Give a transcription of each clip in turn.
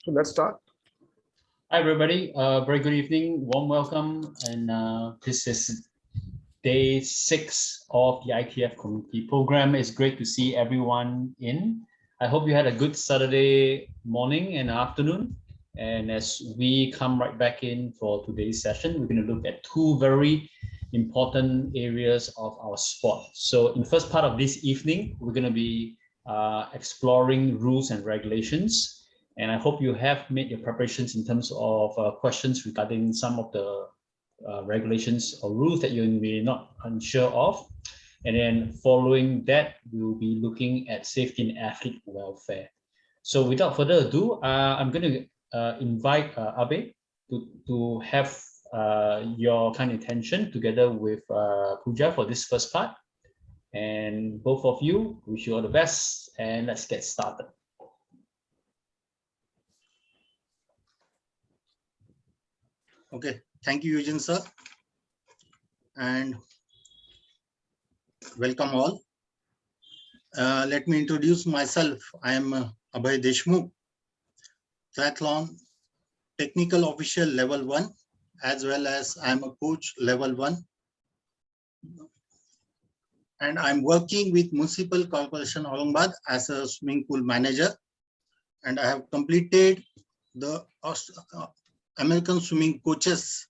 So let's start. Hi, everybody. Very good evening. Warm welcome. And this is day 6 of the ITF community program. It's great to see everyone in. I hope you had a good Saturday morning and afternoon. And as we come right back in for today's session, we're going to look at two very important areas of our sport. So in the first part of this evening, we're going to be exploring rules and regulations. And I hope you have made your preparations in terms of questions regarding some of the regulations or rules that you may not unsure of. And then following that, we'll be looking at safety and athlete welfare. So without further ado, I'm going to invite Abhay to have your kind attention together with Pooja for this first part. And both of you, wish you all the best, and let's get started. Okay, thank you, Eugene, sir, and welcome all. Let me introduce myself. I am Abhay Deshmukh, Triathlon Technical Official Level 1, as well as I am a coach Level 1. And I'm working with Municipal Corporation Aurangabad as a swimming pool manager. And I have completed the American Swimming Coaches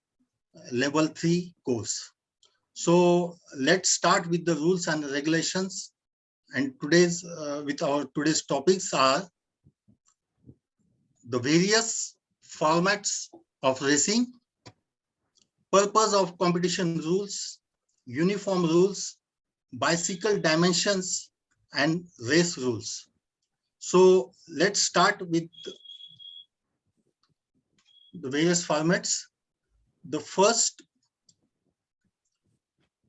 Level 3 course. So let's start with the rules and regulations. And today's today's topics are the various formats of racing, purpose of competition rules, uniform rules, bicycle dimensions, and race rules. So let's start with the various formats. The first,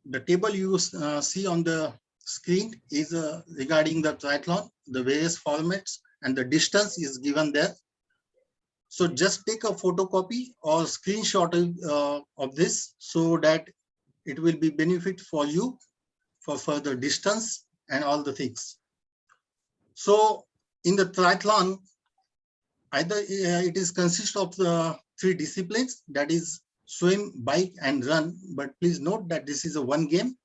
the table you see on the screen is regarding the triathlon, the various formats, and the distance is given there. So just take a photocopy or screenshot of this so that it will be benefit for you for further distance and all the things. So in the triathlon, either it is consist of the 3 disciplines, that is swim, bike, and run. But please note that this is a one game.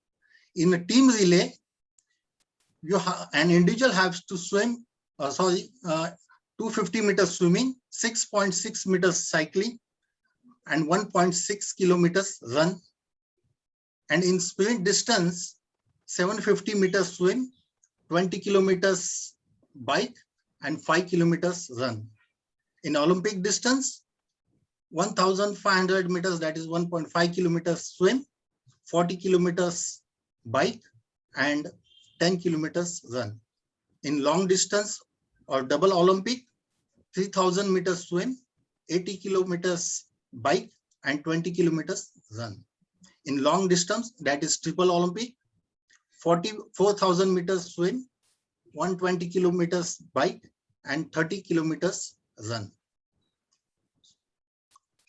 In a team relay, an individual has to swim, 250 meters swimming, 6.6 meters cycling, and 1.6 kilometers run. And in sprint distance, 750 meters swim, 20 kilometers bike, and 5 kilometers run. In Olympic distance, 1,500 meters, that is 1.5 kilometers swim, 40 kilometers bike, and 10 kilometers run. In long distance or double Olympic, 3,000 meters swim, 80 kilometers bike, and 20 kilometers run. In long distance, that is triple Olympic, 44,000 meters swim, 120 kilometers bike, and 30 kilometers run.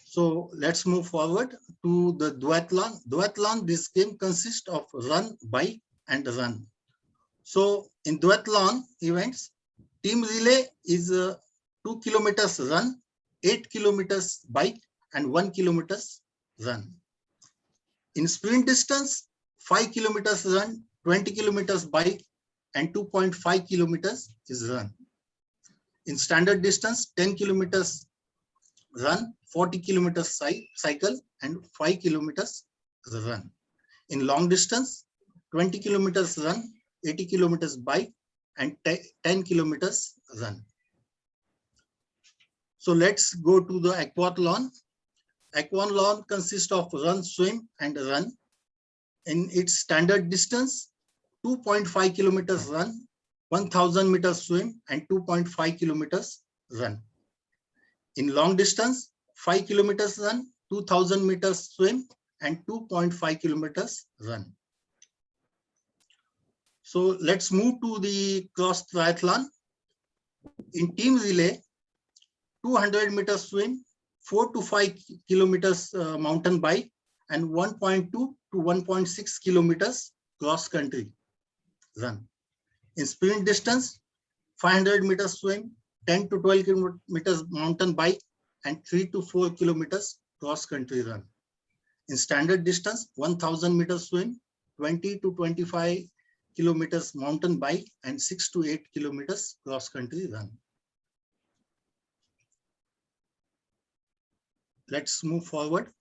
So let's move forward to the duathlon. Duathlon, this game consists of run, bike, and run. So in duathlon events, team relay is 2 kilometers run, 8 kilometers bike, and 1 kilometers run. In sprint distance, 5 kilometers run, 20 kilometers bike, and 2.5 kilometers is run. In standard distance, 10 kilometers run, 40 kilometers cycle, and 5 kilometers run. In long distance, 20 kilometers run, 80 kilometers bike, and 10 kilometers run. So let's go to the aquathlon. Aquathlon consists of run, swim, and run. In its standard distance, 2.5 kilometers run, 1,000 meters swim, and 2.5 kilometers run. In long distance, 5 kilometers run, 2,000 meters swim, and 2.5 kilometers run. So let's move to the cross triathlon. In team relay, 200 meters swim, 4 to 5 kilometers mountain bike, and 1.2 to 1.6 kilometers cross country run. In sprint distance, 500 meters swim, 10 to 12 kilometers mountain bike, and 3 to 4 kilometers cross-country run. In standard distance, 1000 meters swim, 20 to 25 kilometers mountain bike, and 6 to 8 kilometers cross-country run. Let's move forward.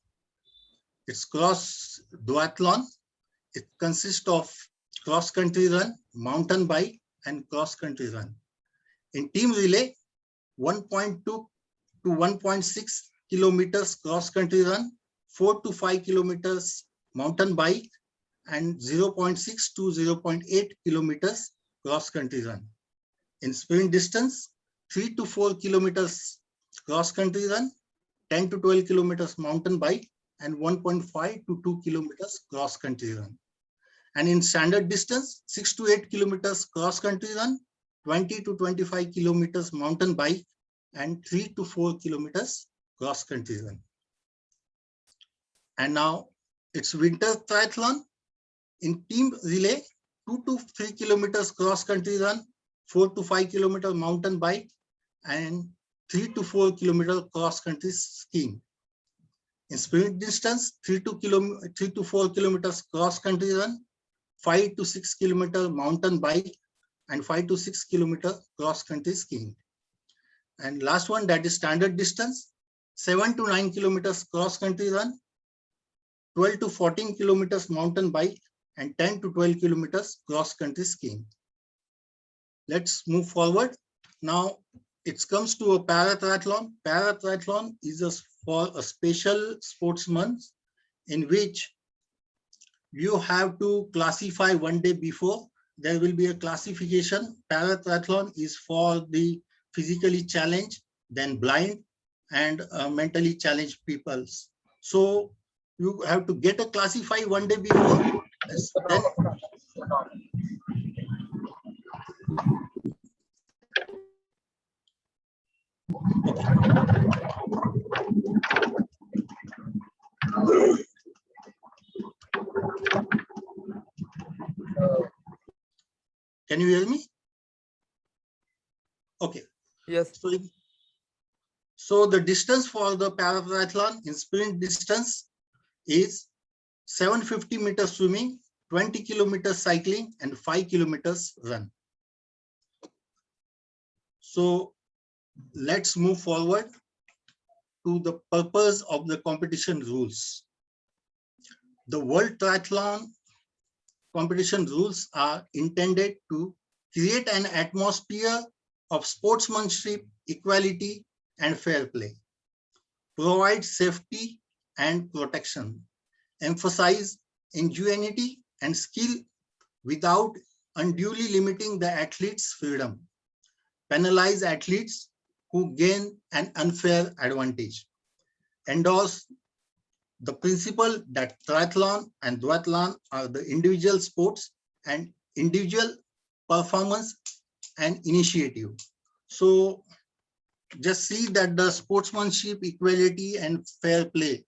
It's cross duathlon. It consists of cross-country run, mountain bike, and cross-country run. In team relay, 1.2 to 1.6 kilometers cross-country run, 4 to 5 kilometers mountain bike, and 0.6 to 0.8 kilometers cross-country run. In sprint distance, 3 to 4 kilometers cross-country run, 10 to 12 kilometers mountain bike, and 1.5 to 2 kilometers cross-country run. And in standard distance, 6 to 8 kilometers cross-country run, 20 to 25 kilometers mountain bike, and 3 to 4 kilometers cross-country run. And now it's winter triathlon. In team relay, 2 to 3 kilometers cross-country run, 4 to 5 kilometer mountain bike, and 3 to 4 kilometer cross-country skiing. In sprint distance, 3 to 4 kilometers cross-country run, 5 to 6 kilometer mountain bike, and 5 to 6 kilometer cross-country skiing. And last one, that is standard distance, 7 to 9 kilometers cross-country run, 12 to 14 kilometers mountain bike, and 10 to 12 kilometers cross-country skiing. Let's move forward. Now it comes to a para-triathlon. Para-triathlon is for a special sportsman in which you have to classify one day before. There will be a classification. Para-triathlon is for the physically challenged, then blind, and mentally challenged people. So you have to get a classify one day before. Then can you hear me? Okay. Yes. So the distance for the para-triathlon in sprint distance is 750 meters swimming, 20 kilometers cycling, and 5 kilometers run. So let's move forward to the purpose of the competition rules. The World Triathlon competition rules are intended to create an atmosphere of sportsmanship, equality, and fair play, provide safety and protection, emphasize ingenuity and skill without unduly limiting the athlete's freedom, penalize athletes who gain an unfair advantage, endorse the principle that triathlon and duathlon are the individual sports and individual performance and initiative. So just see that the sportsmanship, equality, and fair play,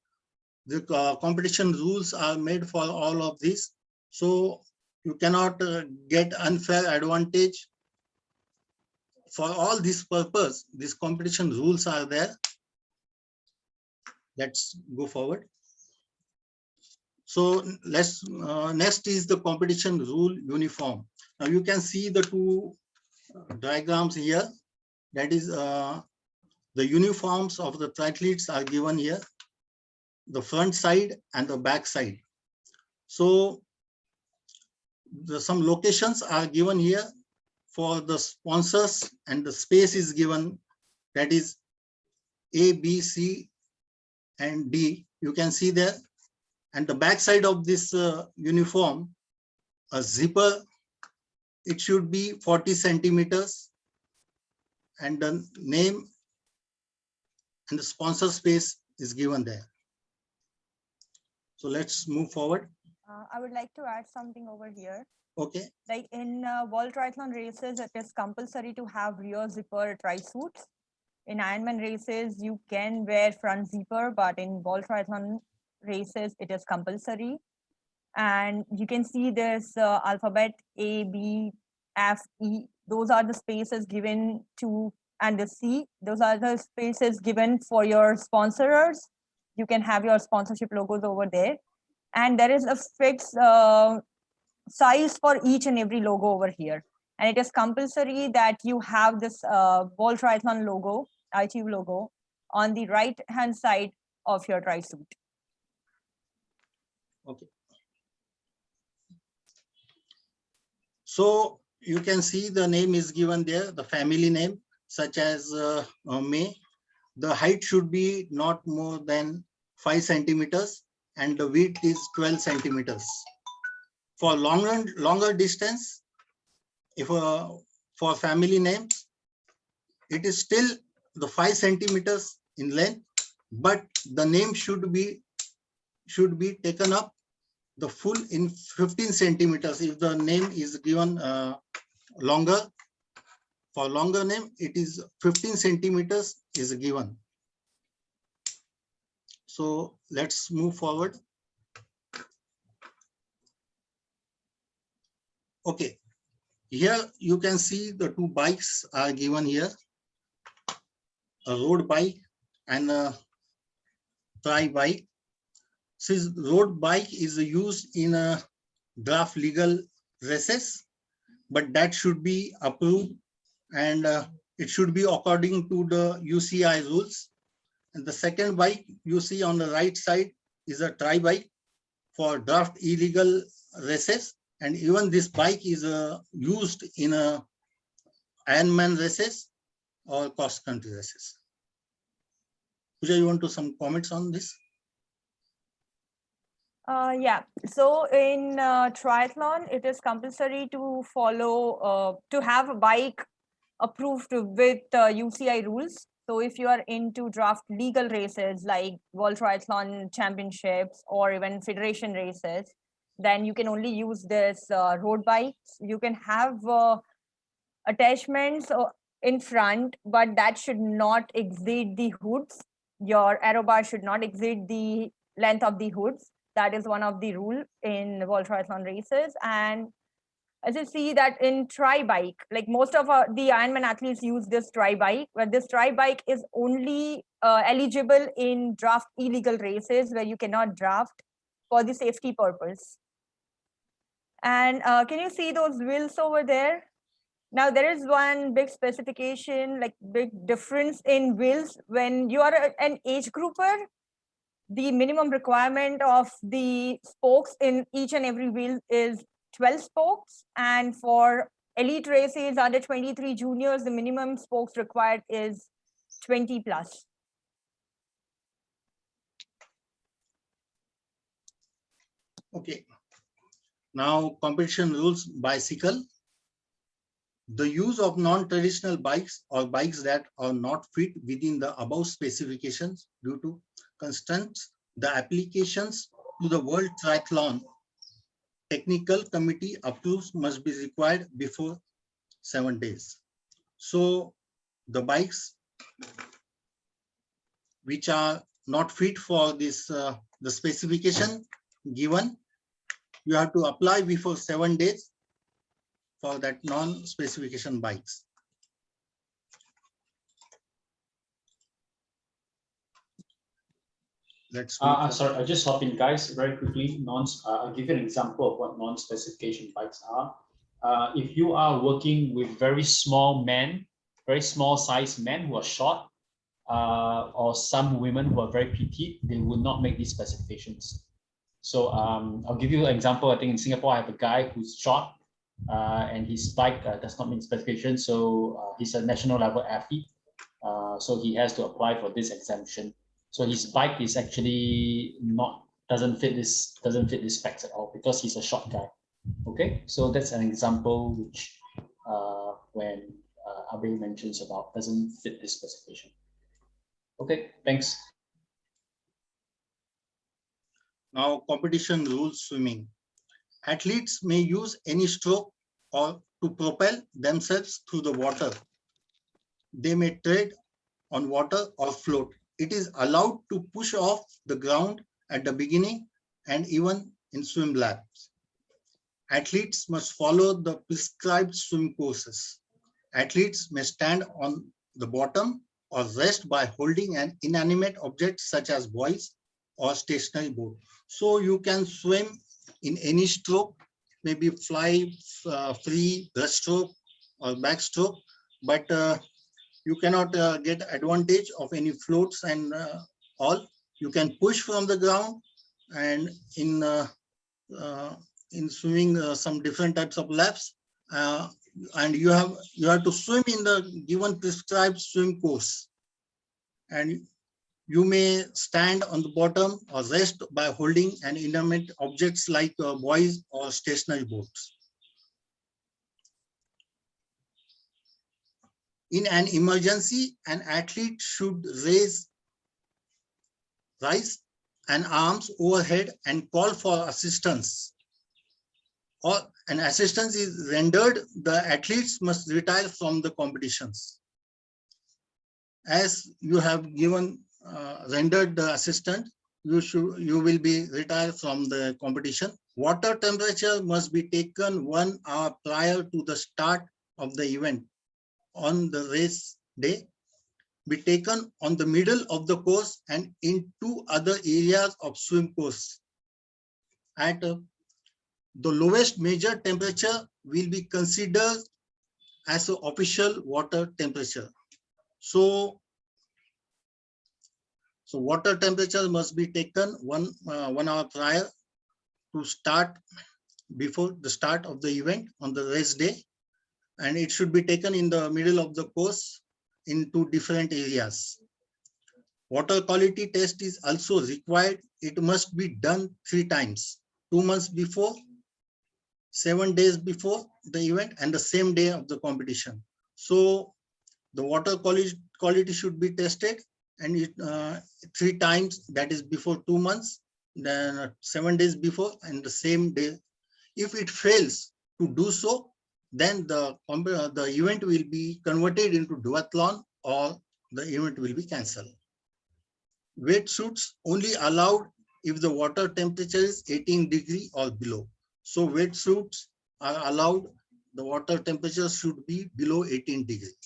the competition rules are made for all of this. So you cannot get unfair advantage. For all this purpose, these competition rules are there. Let's go forward. So let's next is the competition rule uniform. Now you can see the two diagrams here. That is the uniforms of the triathletes are given here, the front side and the back side. So some locations are given here for the sponsors, and the space is given, that is A, B, C, and D. You can see there. And the back side of this uniform, a zipper, it should be 40 centimeters, and the name and the sponsor space is given there. So let's move forward. I would like to add something over here. Okay. Like in World Triathlon races, it is compulsory to have rear zipper tri suits. In Ironman races, you can wear front zipper, but in World Triathlon races, it is compulsory. And you can see this alphabet A, B, F, E. Those are the spaces given to and the C. Those are the spaces given for your sponsors. You can have your sponsorship logos over there. And there is a fixed size for each and every logo over here. And it is compulsory that you have this World Triathlon logo, ITF logo, on the right-hand side of your tri suit. Okay. So you can see the name is given there, the family name, such as May. The height should be not more than 5 centimeters and the width is 12 centimeters. For longer distance, if for family names, it is still the 5 centimeters in length, but the name should be taken up the full in 15 centimeters. If the name is given longer, for longer name, it is 15 centimeters is given. So let's move forward. Okay, here you can see the two bikes are given here, a road bike and a tri bike. Since road bike is used in a draft legal races, but that should be approved and it should be according to the UCI rules. And the second bike you see on the right side is a tri bike for draft illegal races. And even this bike is used in Ironman races or cross country races. Pooja, you want to some comments on this? Yeah, so in triathlon, it is compulsory to follow, to have a bike approved with UCI rules. So if you are into draft legal races like World Triathlon Championships or even federation races, then you can only use this road bikes. You can have attachments in front, but that should not exceed the hoods. Your aero bar should not exceed the length of the hoods. That is one of the rule in World Triathlon races. And as you see that in tri bike, like most of the Ironman athletes use this tri bike, where this tri bike is only eligible in draft illegal races where you cannot draft for the safety purpose. And can you see those wheels over there? Now there is one big specification, like big difference in wheels. When you are an age grouper, the minimum requirement of the spokes in each and every wheel is 12 spokes. And for elite races under 23 juniors, the minimum spokes required is 20 plus. Okay. Now competition rules, bicycle. The use of non-traditional bikes or bikes that are not fit within the above specifications due to constraints, the applications to the World Triathlon Technical Committee approves must be required before 7 days. So the bikes which are not fit for this, the specification given, you have to apply before 7 days for that non-specification bikes. Let's sorry, I just hop in, guys, very quickly. I'll give you an example of what non-specification bikes are. If you are working with very small men, very small sized men who are short, or some women who are very petite, they would not make these specifications. So I'll give you an example. I think in Singapore, I have a guy who's short and his bike does not meet specifications. So he's a national level athlete. So he has to apply for this exemption. So his bike is actually doesn't fit this specs at all because he's a short guy. Okay, so that's an example which when Abhay mentions about doesn't fit this specification. Okay, thanks. Now competition rules, swimming. Athletes may use any stroke or to propel themselves through the water. They may tread on water or float. It is allowed to push off the ground at the beginning and even in swim laps. Athletes must follow the prescribed swim courses. Athletes may stand on the bottom or rest by holding an inanimate object such as buoys or stationary boat. So you can swim in any stroke, maybe fly, free, breaststroke or backstroke, but you cannot get advantage of any floats and all. You can push from the ground, and in swimming some different types of laps, and you have to swim in the given prescribed swim course, and you may stand on the bottom or rest by holding an inanimate objects like buoys or stationary boats. In an emergency, an athlete should raise an arms overhead and call for assistance. Or an assistance is rendered, the athletes must retire from the competitions. As you have given rendered the assistant, you will be retired from the competition. Water temperature must be taken 1 hour prior to the start of the event on the race day, be taken on the middle of the course and in 2 other areas of swim course. At the lowest measured temperature will be considered as an official water temperature. So water temperature must be taken 1 hour prior to start, before the start of the event on the race day, and it should be taken in the middle of the course in 2 different areas. Water quality test is also required. It must be done 3 times, 2 months before, 7 days before the event, and the same day of the competition. So the water quality should be tested, and 3 times, that is before 2 months, then 7 days before, and the same day. If it fails to do so, then the event will be converted into duathlon, or the event will be cancelled. Wetsuits only allowed if the water temperature is 18 degrees or below. So wetsuits are allowed, the water temperature should be below 18 degrees.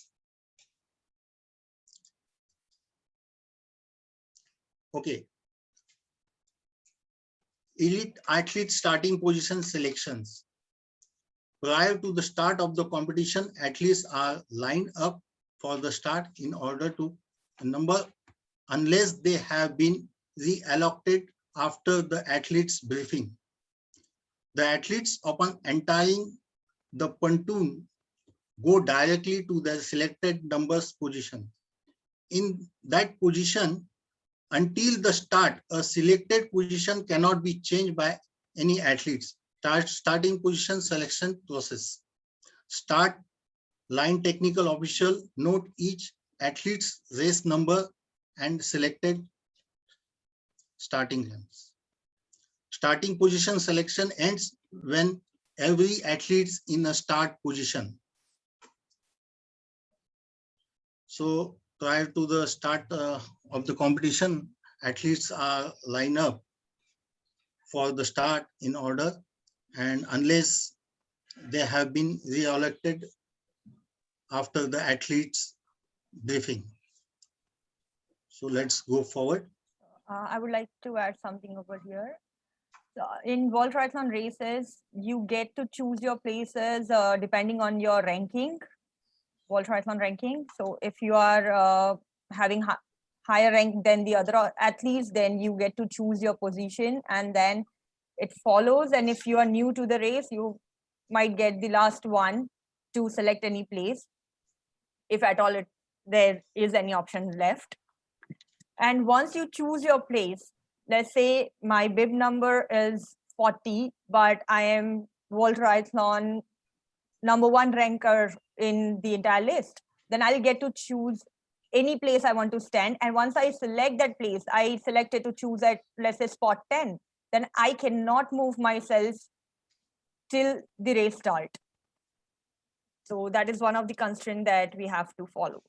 Okay. Elite athlete starting position selections. Prior to the start of the competition, athletes are lined up for the start in order to number, unless they have been reallocated after the athlete's briefing. The athletes, upon entering the pontoon, go directly to their selected numbers position. In that position, until the start, a selected position cannot be changed by any athletes. Starting position selection process. Start line technical official note each athlete's race number and selected starting lines. Starting position selection ends when every athlete is in a start position. So prior to the start of the competition, athletes are lined up for the start in order, and unless they have been reallocated after the athlete's briefing. So let's go forward. I would like to add something over here. In World Triathlon races, you get to choose your places depending on your ranking, World Triathlon ranking. So if you are having higher rank than the other athletes, then you get to choose your position, and then it follows. And if you are new to the race, you might get the last one to select any place, if at all there is any option left. And once you choose your place, let's say my bib number is 40, but I am World Triathlon #1 ranker in the entire list, then I'll get to choose any place I want to stand. And once I select that place, I selected to choose at, let's say, spot 10, then I cannot move myself till the race start. So that is one of the constraints that we have to follow.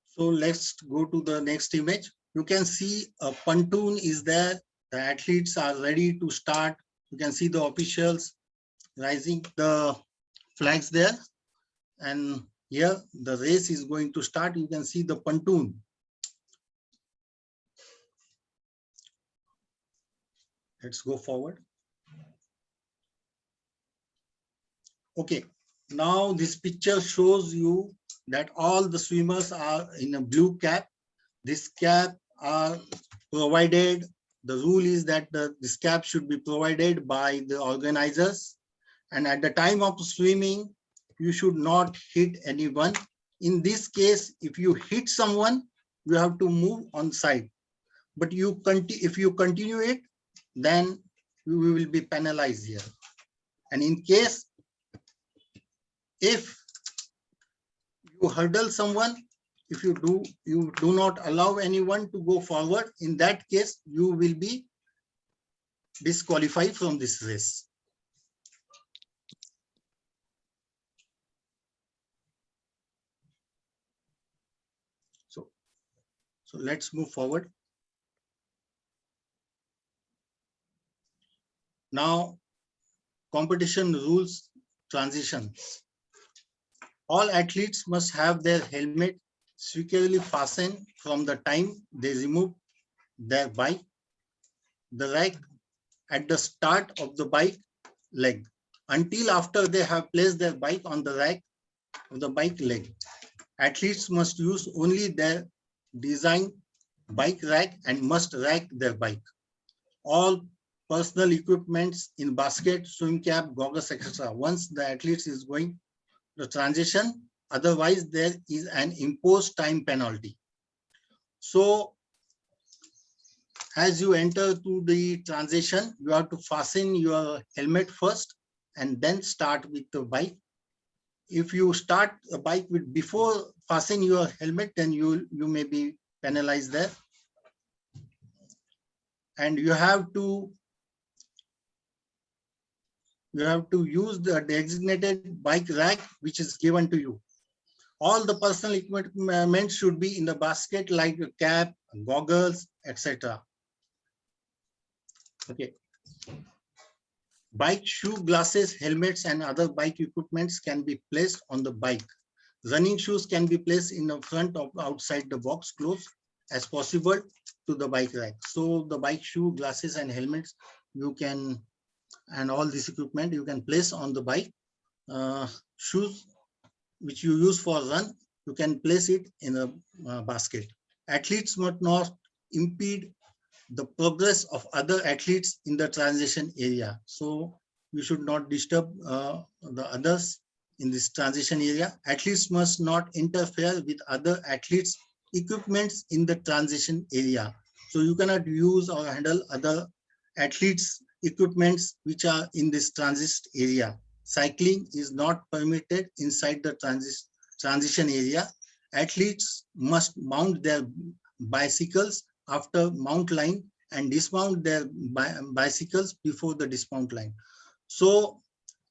So let's go to the next image. You can see a pontoon is there. The athletes are ready to start. You can see the officials raising the flags there. And here the race is going to start. You can see the pontoon. Let's go forward. Okay, now this picture shows you that all the swimmers are in a blue cap. This cap are provided. The rule is that this cap should be provided by the organizers. And at the time of swimming, you should not hit anyone. In this case, if you hit someone, you have to move on side. But if you continue it, then you will be penalized here. And in case if you hurdle someone, if you do not allow anyone to go forward, in that case you will be disqualified from this race. So let's move forward. Now, competition rules transitions. All athletes must have their helmet securely fastened from the time they remove their bike, the rack at the start of the bike leg, until after they have placed their bike on the rack of the bike leg. Athletes must use only their designed bike rack and must rack their bike. All personal equipments in basket, swim cap, goggles, etc. Once the athlete is going the transition, otherwise there is an imposed time penalty. So as you enter to the transition, you have to fasten your helmet first and then start with the bike. If you start a bike with before fasten your helmet, then you may be penalized there. And you have to use the designated bike rack which is given to you. All the personal equipment should be in the basket, like a cap, goggles, etc. Okay. Bike shoe, glasses, helmets, and other bike equipments can be placed on the bike. Running shoes can be placed in the front of outside the box close as possible to the bike rack. So the bike shoe, glasses, and helmets you can, and all this equipment you can place on the bike. Shoes which you use for run, you can place it in a basket. Athletes must not impede the progress of other athletes in the transition area. So you should not disturb the others in this transition area. Athletes must not interfere with other athletes' equipments in the transition area. So you cannot use or handle other athletes' equipments which are in this transit area. Cycling is not permitted inside the transition area. Athletes must mount their bicycles after mount line and dismount their bicycles before the dismount line. So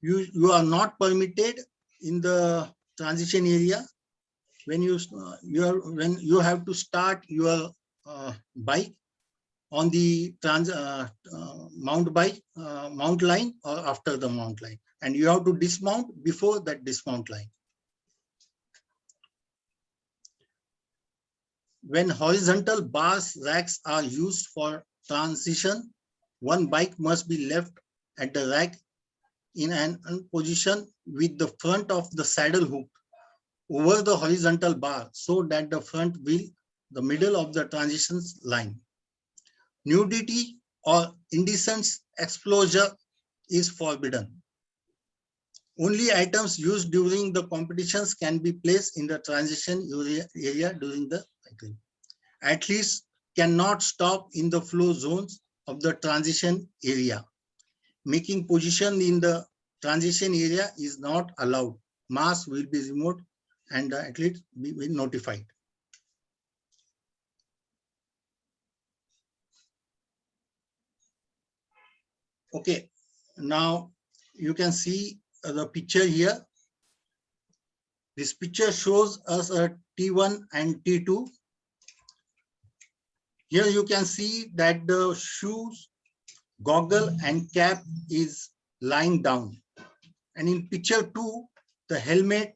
you are not permitted in the transition area when you have to start your bike on the mount line or after the mount line, and you have to dismount before that dismount line. When horizontal bars racks are used for transition, one bike must be left at the rack in an position with the front of the saddle hook over the horizontal bar so that the front wheel, the middle of the transition line. Nudity or indecent exposure is forbidden. Only items used during the competitions can be placed in the transition area during the cycling. Athletes cannot stop in the flow zones of the transition area. Making position in the transition area is not allowed. Mask will be removed and the athlete will be notified. Okay, now you can see the picture here. This picture shows us a T1 and T2. Here you can see that the shoes, goggle and cap is lying down. And in picture 2, the helmet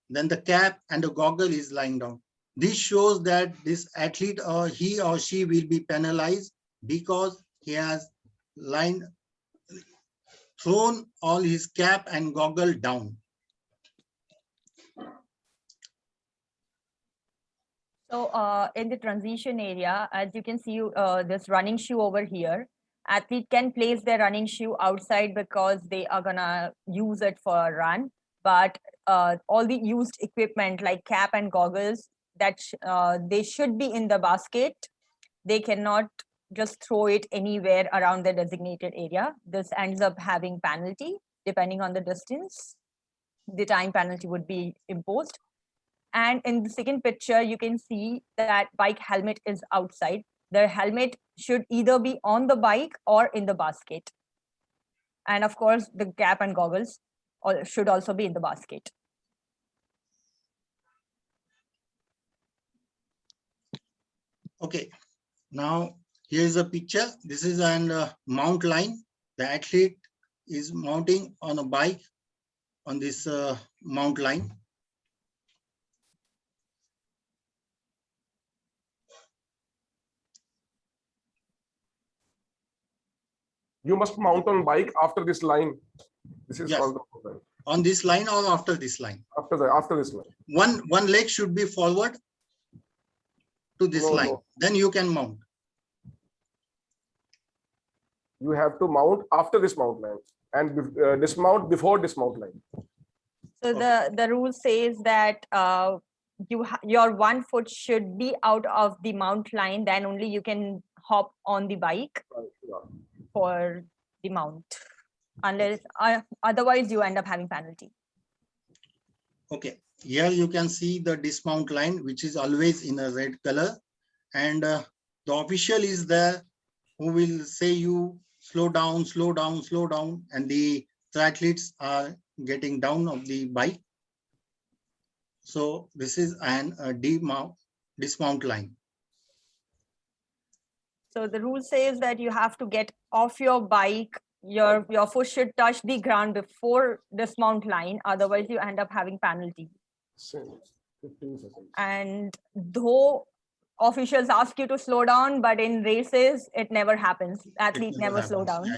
then the cap and the goggle is lying down. This shows that this athlete or he or she will be penalized because he has thrown all his cap and goggle down. So in the transition area, as you can see, this running shoe over here, athlete can place their running shoe outside because they are gonna use it for a run. But all the used equipment like cap and goggles, that they should be in the basket. They cannot just throw it anywhere around the designated area. This ends up having penalty depending on the distance. The time penalty would be imposed. And in the second picture, you can see that bike helmet is outside. The helmet should either be on the bike or in the basket. And of course, the cap and goggles should also be in the basket. Okay, now here's a picture. This is an mount line. The athlete is mounting on a bike on this mount line. You must mount on bike after this line. This is Yes. called the On this line or after this line? after this line. One leg should be forward to this line. No. Then you can mount. You have to mount after this mount line and dismount before dismount line. So the rule says that your 1 foot should be out of the mount line, then only you can hop on the bike for the mount. Unless otherwise you end up having penalty. Okay, here you can see the dismount line, which is always in a red color, and the official is there who will say you slow down, slow down, slow down, and the triathletes are getting down of the bike. So this is an dismount line. So the rule says that you have to get off your bike. Your foot should touch the ground before dismount line. Otherwise, you end up having penalty. 15 seconds. And though officials ask you to slow down, but in races, it never happens. Athletes never slow down. Yeah.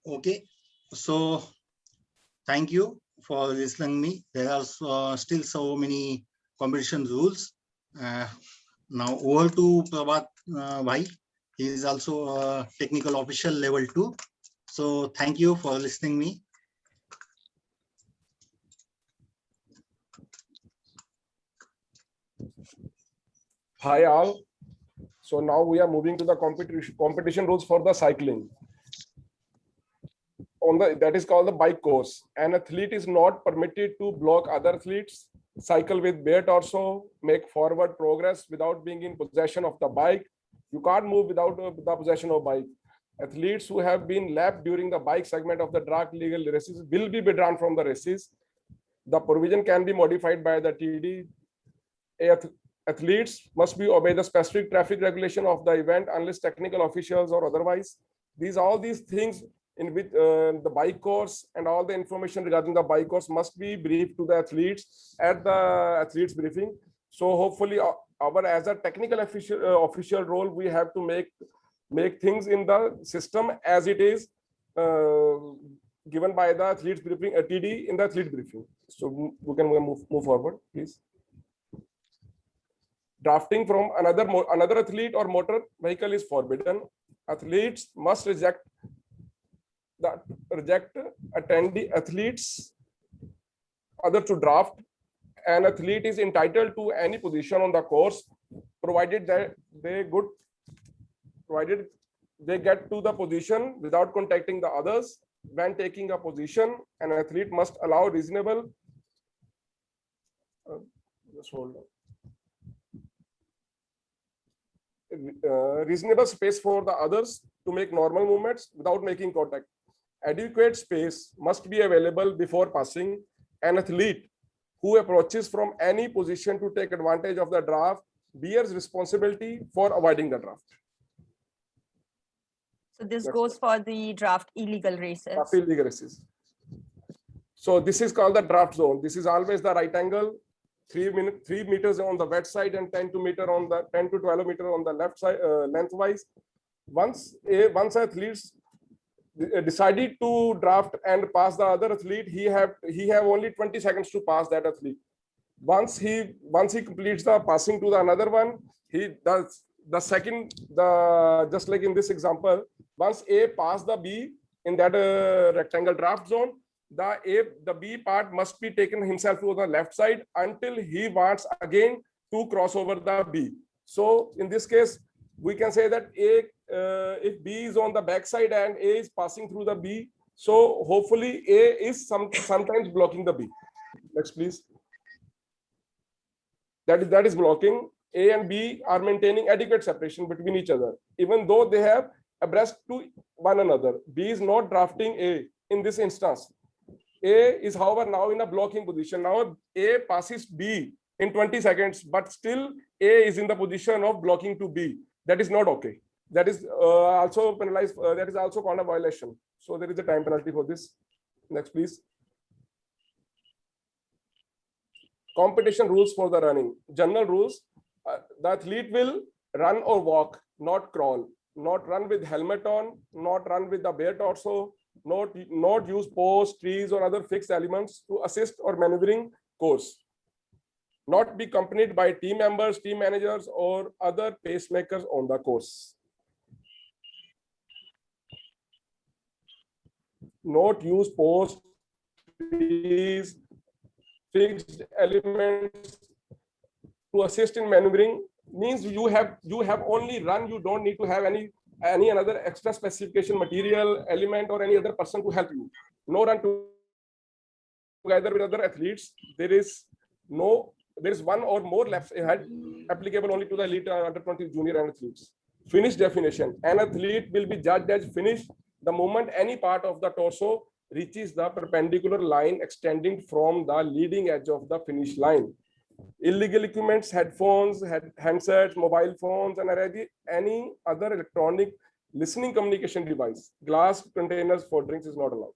Okay, so thank you for listening me. There are still so many competition rules. Now over to Prabhat Bhai. He is also a technical official level 2. So thank you for listening me. Hi all. So now we are moving to the competition rules for the cycling. That is called the bike course. An athlete is not permitted to block other athletes, cycle with bare torso, make forward progress without being in possession of the bike. You can't move without the possession of bike. Athletes who have been lapped during the bike segment of the drag legal races will be withdrawn from the races. The provision can be modified by the TD. Athletes must be obey the specific traffic regulation of the event unless technical officials or otherwise. All these things in which the bike course and all the information regarding the bike course must be briefed to the athletes at the athletes briefing. So hopefully as a technical official role, we have to make things in the system as it is given by the athletes briefing, TD in the athlete briefing. So we can move forward, please. Drafting from another athlete or motor vehicle is forbidden. Athletes must reject attendee athletes other to draft. An athlete is entitled to any position on the course, provided that they get to the position without contacting the others. When taking a position, an athlete must allow reasonable reasonable space for the others to make normal movements without making contact. Adequate space must be available before passing. An athlete who approaches from any position to take advantage of the draft bears responsibility for avoiding the draft. So this Next goes for the draft illegal races. Draft illegal races. So this is called the draft zone. This is always the right angle, 3 meters on the wet side and 10 to 12 meter on the left side, lengthwise. Once athletes decided to draft and pass the other athlete, he have only 20 seconds to pass that athlete. Once he completes the passing to the another one, he does just like in this example, once A pass the B in that rectangle draft zone, the B part must be taken himself to the left side until he wants again to cross over the B. So in this case, we can say that if B is on the back side and A is passing through the B, so hopefully A is sometimes blocking the B. Next, please. That is blocking. A and B are maintaining adequate separation between each other, even though they have abreast to one another. B is not drafting A in this instance. A is, however, now in a blocking position. Now A passes B in 20 seconds, but still A is in the position of blocking to B. That is not okay. That is also penalized. That is also called a violation. So there is a time penalty for this. Next, please. Competition rules for the running. General rules. The athlete will run or walk, not crawl, not run with helmet on, not run with the bare torso, not use posts, trees, or other fixed elements to assist or maneuvering course. Not be accompanied by team members, team managers, or other pacemakers on the course. Not use posts, trees, fixed elements to assist in maneuvering. Means you have only run. You don't need to have any another extra specification material, element, or any other person to help you. No run together with other athletes. There is one or more laps ahead, applicable only to the elite under 20 junior and athletes. Finish definition. An athlete will be judged as finished the moment any part of the torso reaches the perpendicular line extending from the leading edge of the finish line. Illegal equipments, headphones, handsets, mobile phones, and any other electronic listening communication device. Glass containers for drinks is not allowed.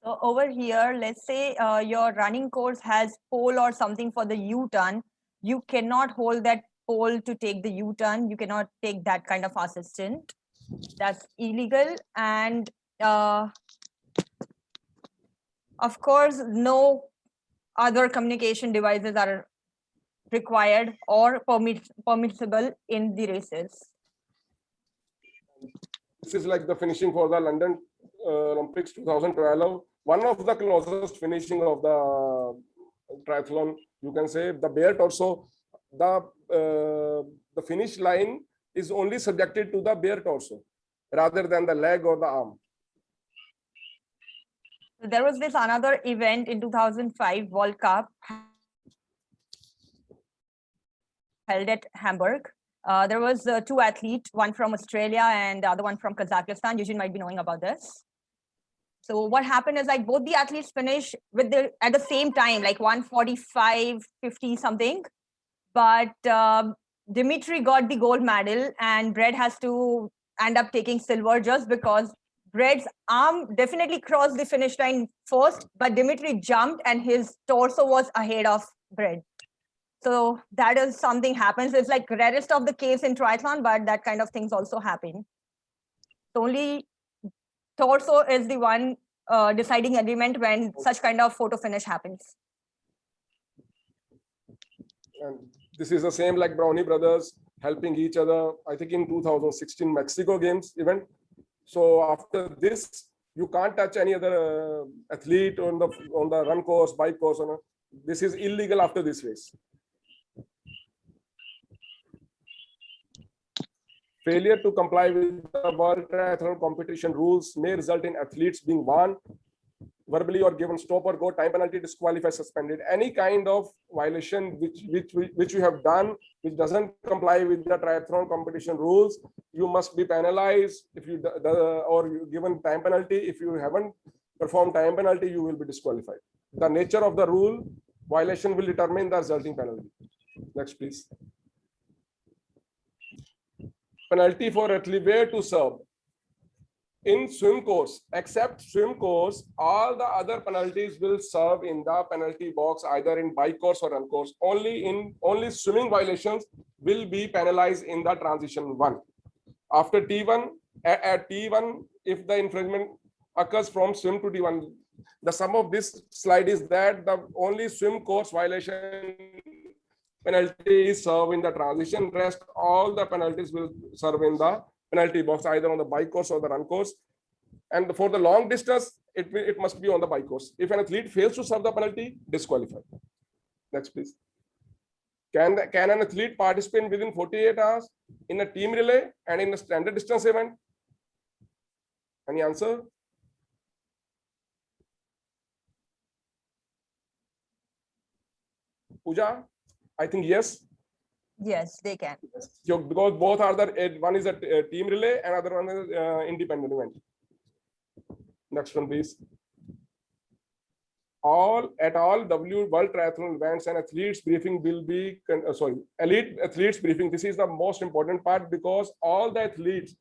So over here, let's say your running course has pole or something for the U-turn. You cannot hold that pole to take the U-turn. You cannot take that kind of assistant. That's illegal. And of course, no other communication devices are required or permissible in the races. This is like the finishing for the London Olympics 2012. One of the closest finishing of the triathlon, you can say the bare torso. The finish line is only subjected to the bare torso rather than the leg or the arm. There was this another event in 2005 World Cup held at Hamburg. There was two athletes, one from Australia and the other one from Kazakhstan. You might be knowing about this. So what happened is like both the athletes finished at the same time, like 1:45, 50 something. But Dimitri got the gold medal and Brett has to end up taking silver just because Brett's arm definitely crossed the finish line first, but Dimitri jumped and his torso was ahead of Brett. So that is something happens. It's like rarest of the case in triathlon, but that kind of things also happen. So only torso is the one deciding element when such kind of photo finish happens. And this is the same like Brownie brothers helping each other. I think in 2016 Mexico Games event. So after this, you can't touch any other athlete on the run course, bike course. This is illegal after this race. Failure to comply with the World Triathlon competition rules may result in athletes being warned verbally or given stop or go, time penalty, disqualified, suspended. Any kind of violation which you have done, which doesn't comply with the triathlon competition rules, you must be penalized. If you or you given time penalty. If you haven't performed time penalty, you will be disqualified. The nature of the rule violation will determine the resulting penalty. Next, please. Penalty for athlete where to serve. in swim course, except swim course, all the other penalties will serve in the penalty box, either in bike course or run course. Only swimming violations will be penalized in the transition 1. After T1, at T1, if the infringement occurs from swim to T1, the sum of this slide is that the only swim course violation penalty is served in the transition. Rest all the penalties will serve in the penalty box, either on the bike course or the run course. And for the long distance, it must be on the bike course. If an athlete fails to serve the penalty, disqualified. Next, please. Can an athlete participate within 48 hours in a team relay and in a standard distance event? Any answer? Pooja, I think yes. Yes, they can. So because both are one is a team relay and other one is independent event. Next one, please. All World Triathlon events and athletes briefing will be elite athletes briefing. This is the most important part, because all the athletes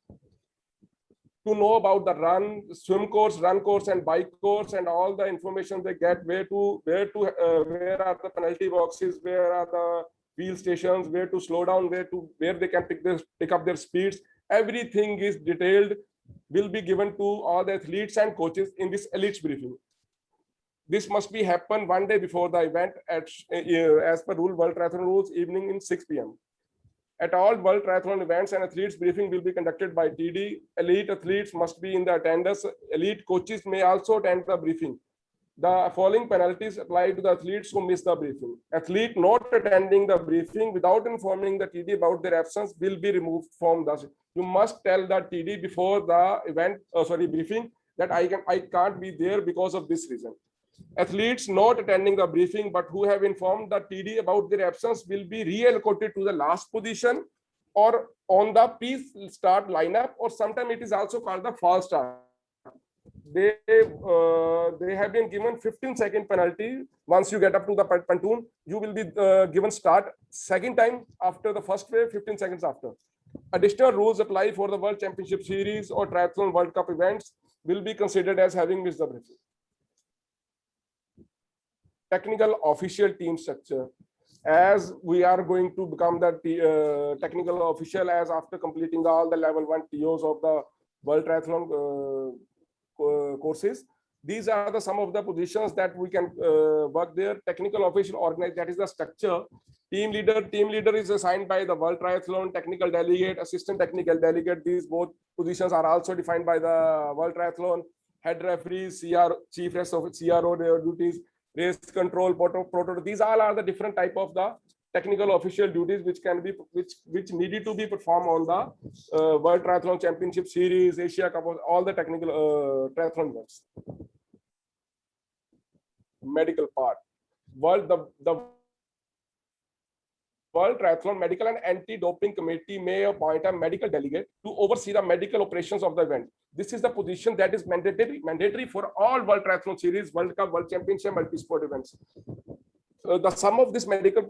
to know about the swim course, run course, and bike course, and all the information they get, where are the penalty boxes, where are the wheel stations, where to slow down, where they can pick up their speeds. Everything is detailed, will be given to all the athletes and coaches in this elite briefing. This must be happen 1 day before the event as per World Triathlon rules, evening in 6 p.m. At all World Triathlon events, and athletes briefing will be conducted by TD. Elite athletes must be in the attendance. Elite coaches may also attend the briefing. The following penalties apply to the athletes who miss the briefing. Athlete not attending the briefing without informing the TD about their absence will be removed from the. You must tell the TD before the event, briefing, that I can't be there because of this reason. Athletes not attending the briefing but who have informed the TD about their absence will be reallocated to the last position or on the pre-start lineup, or sometimes it is also called the false start. They have been given 15-second penalty. Once you get up to the pontoon, you will be given start second time after the first wave, 15 seconds after. Additional rules apply for the World Championship Series or Triathlon World Cup events will be considered as having missed the briefing. Technical official team structure. As we are going to become the technical official as after completing all the level 1 TOs of the World Triathlon courses, these are some of the positions that we can work there. Technical official organized, that is the structure. Team leader is assigned by the World Triathlon. Technical delegate, assistant technical delegate, these both positions are also defined by the World Triathlon. Head referees, chief rest of CRO, their duties. Race control, protocol. These all are the different type of the technical official duties which needed to be performed on the World Triathlon Championship Series, Asia Cup, all the technical triathlon events. Medical part. The World Triathlon Medical and Anti-Doping Committee may appoint a medical delegate to oversee the medical operations of the event. This is the position that is mandatory for all World Triathlon Series, World Cup, World Championship, multi-sport events. The sum of this medical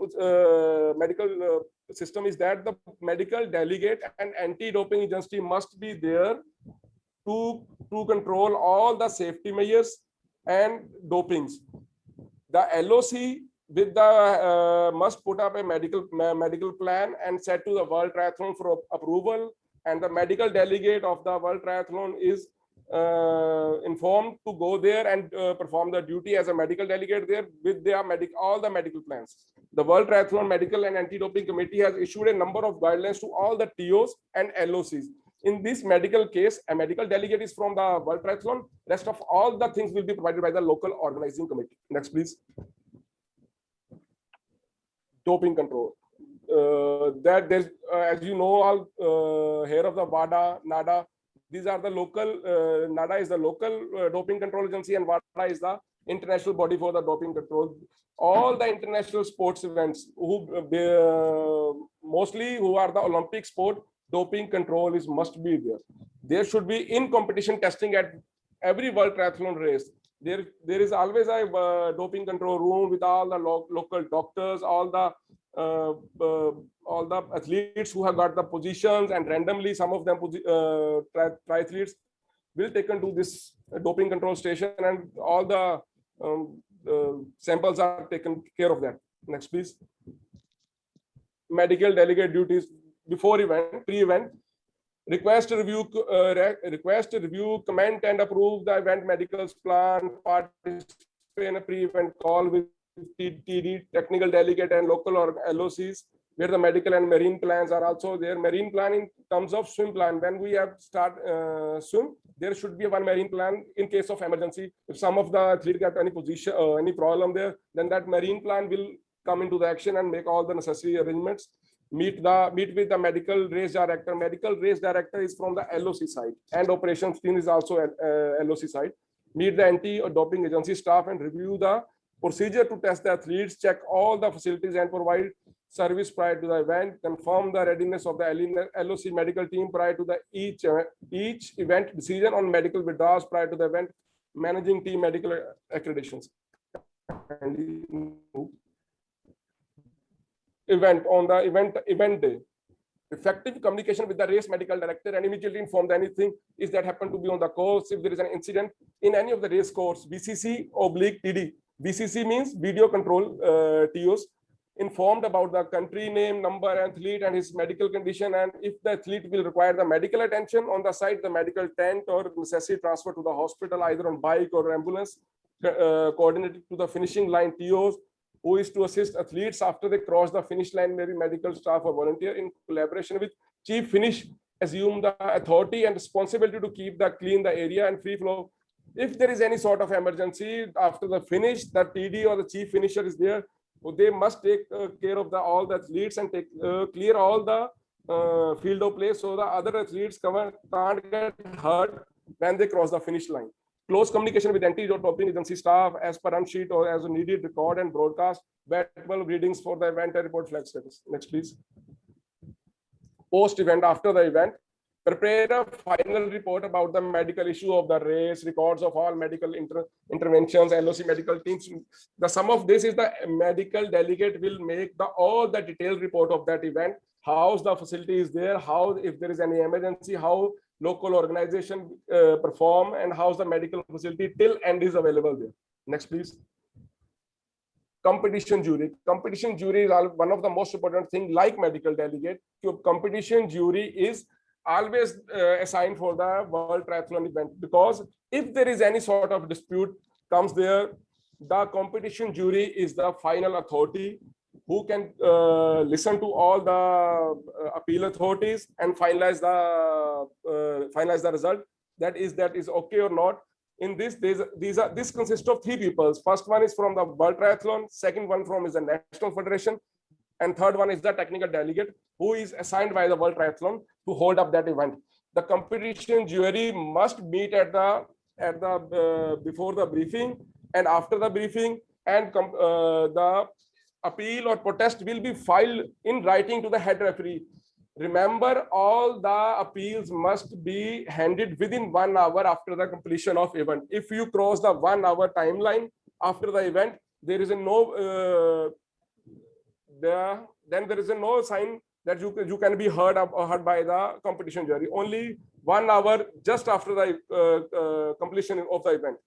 system is that the medical delegate and anti-doping agency must be there to control all the safety measures and dopings. The LOC with the must put up a medical plan and send to the World Triathlon for approval, and the medical delegate of the World Triathlon is informed to go there and perform the duty as a medical delegate there with their all the medical plans. The World Triathlon Medical and Anti-Doping Committee has issued a number of guidelines to all the TOs and LOCs. In this medical case, a medical delegate is from the World Triathlon. Rest of all the things will be provided by the local organizing committee. Next, please. Doping control. That there's, as you know, all here of the WADA, NADA. These are the local. NADA is the local doping control agency, and WADA is the international body for the doping control. All the international sports events, mostly who are the Olympic sport, doping control must be there. There should be in competition testing at every World Triathlon race. There is always a doping control room with all the local doctors, all the athletes who have got the positions, and randomly some of them triathletes will taken to this doping control station, and all the samples are taken care of that. Next, please. Medical delegate duties before event, pre-event. Request to review, comment and approve the event medicals plan, participate in a pre-event call with TD, technical delegate and local or LOCs, where the medical and marine plans are also there. Marine plan in terms of swim plan. When we have start swim, there should be one marine plan in case of emergency. If some of the athlete get any position, any problem there, then that marine plan will come into the action and make all the necessary arrangements. Meet with the medical race director. Medical race director is from the LOC side, and operations team is also LOC side. Meet the anti-doping agency staff and review the procedure to test the athletes, check all the facilities and provide service prior to the event, confirm the readiness of the LOC medical team prior to the each event, decision on medical withdrawals prior to the event, managing team medical accreditations. Event on the event day. Effective communication with the race medical director and immediately inform anything is that happen to be on the course. If there is an incident in any of the race course, VCC/TD. VCC means video control TOs, informed about the country name, number, athlete and his medical condition, and if the athlete will require the medical attention on the site, the medical tent or necessary transfer to the hospital either on bike or ambulance, coordinated to the finishing line TOs, who is to assist athletes after they cross the finish line, maybe medical staff or volunteer in collaboration with chief finish, assume the authority and responsibility to keep the clean the area and free flow. If there is any sort of emergency after the finish, the TD or the chief finisher is there, so they must take care of all the athletes and take clear all the field of play, so the other athletes can't get hurt when they cross the finish line. Close communication with anti-doping agency staff as per run sheet or as a needed, record and broadcast battle readings for the event and report flag status. Next, please. Post-event, after the event, prepare a final report about the medical issue of the race, records of all medical interventions, LOC medical teams. The sum of this is the medical delegate will make all the detailed report of that event, how the facility is there, how if there is any emergency, how local organization perform, and how's the medical facility till end is available there. Next, please. Competition jury. Competition jury is one of the most important thing, like medical delegate. Competition jury is always assigned for the World Triathlon event, because if there is any sort of dispute comes there, the competition jury is the final authority who can listen to all the appeal authorities and finalize the result. That is okay or not. In this, this consists of 3 people. First one is from the World Triathlon, second one from is the National Federation, and third one is the technical delegate who is assigned by the World Triathlon to hold up that event. The competition jury must meet at the before the briefing and after the briefing, and the appeal or protest will be filed in writing to the head referee. Remember, all the appeals must be handed within 1 hour after the completion of event. If you cross the 1 hour timeline after the event, there is no then there is no sign that you can be heard by the competition jury. Only 1 hour just after the completion of the event.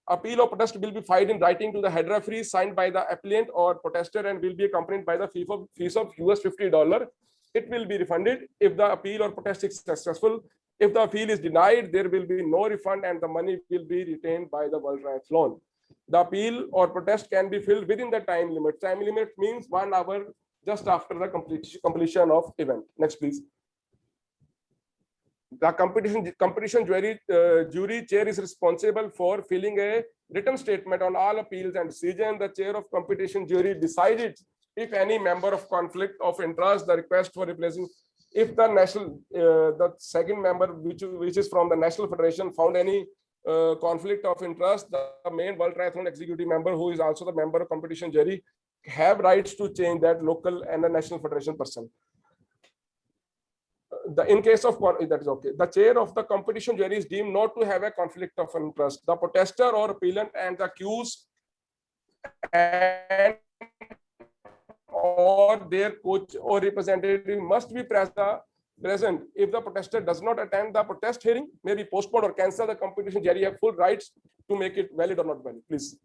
Appeal or protest will be filed in writing to the head referee, signed by the appellant or protester, and will be accompanied by the fees of $50. It will be refunded if the appeal or protest is successful. If the appeal is denied, there will be no refund and the money will be retained by the World Triathlon. The appeal or protest can be filled within the time limit. Time limit means 1 hour just after the completion of event. Next, please. The competition jury chair is responsible for filling a written statement on all appeals and decisions. The chair of competition jury decided if any member of conflict of interest, the request for replacing. If the second member, which is from the National Federation, found any conflict of interest, the main World Triathlon executive member, who is also the member of competition jury, have rights to change that local and the National Federation person. In case of that is okay. The chair of the competition jury is deemed not to have a conflict of interest. The protester or appellant and the accused or their coach or representative must be present present, if the protester does not attend the protest hearing, may be postponed or cancel, the competition jury have full rights to make it valid or not valid. Please.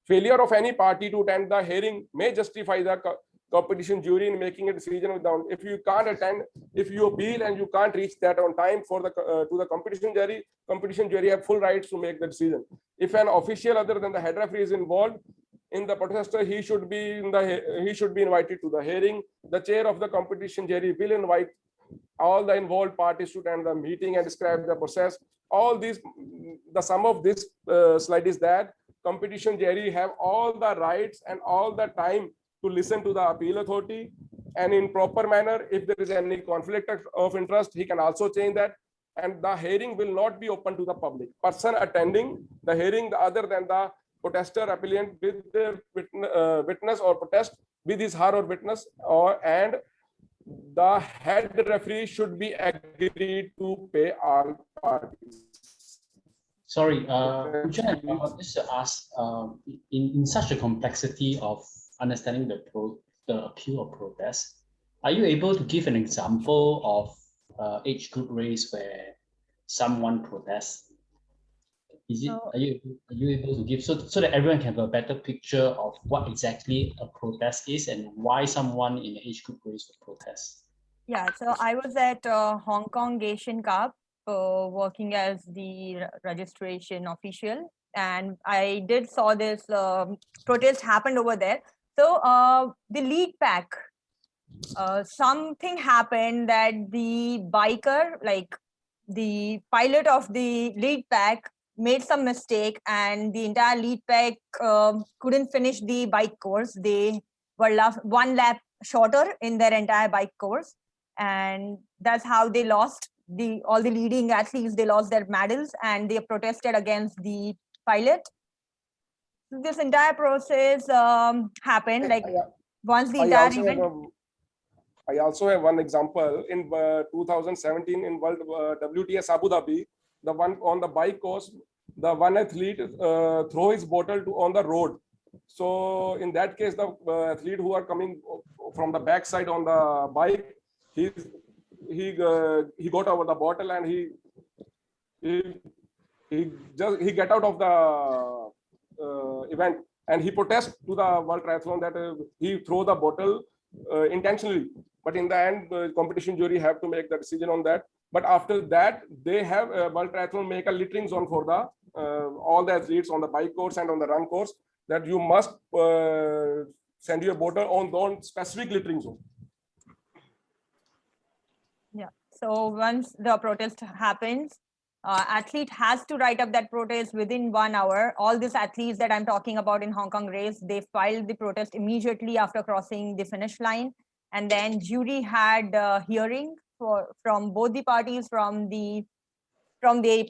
Failure of any party to attend the hearing may justify the competition jury in making a decision without. If you can't attend, if you appeal and you can't reach that on time for the to the competition jury have full rights to make the decision. If an official other than the head referee is involved in the protester, he should be invited to the hearing. The chair of the competition jury will invite all the involved parties to attend the meeting and describe the process. All these, the sum of this slide is that competition jury have all the rights and all the time to listen to the appeal authority, and in proper manner. If there is any conflict of interest, he can also change that, and the hearing will not be open to the public. Person attending the hearing other than the protester appellant with the witness or protest with his her or witness, and the head referee should be agreed to pay all parties. Sorry, Ujjwal, I want to ask, in such a complexity of understanding the appeal or protest, are you able to give an example of age group race where someone protests? Is it, are you able to give so that everyone can have a better picture of what exactly a protest is and why someone in the age group race would protest? Yeah, so I was at Hong Kong Asian Cup working as the registration official, and I did saw this protest happened over there. So the lead pack, something happened that the biker, like the pilot of the lead pack, made some mistake, and the entire lead pack couldn't finish the bike course. They were one lap shorter in their entire bike course, and that's how they lost all the leading athletes. They lost their medals, and they protested against the pilot. This entire process happened like once the entire event. I also have one example in 2017 in World WTS Abu Dhabi. The one on the bike course, the one athlete throw his bottle on the road. So in that case, the athlete who are coming from the backside on the bike, he got over the bottle and he get out of the event, and he protests to the World Triathlon that he throw the bottle intentionally. But in the end, the competition jury have to make the decision on that. But after that, they have World Triathlon make a littering zone for the all the athletes on the bike course and on the run course, that you must send your bottle on specific littering zone. Yeah. So once the protest happens, athlete has to write up that protest within 1 hour. All these athletes that I'm talking about in Hong Kong race, they filed the protest immediately after crossing the finish line. And then jury had a hearing from both the parties, from the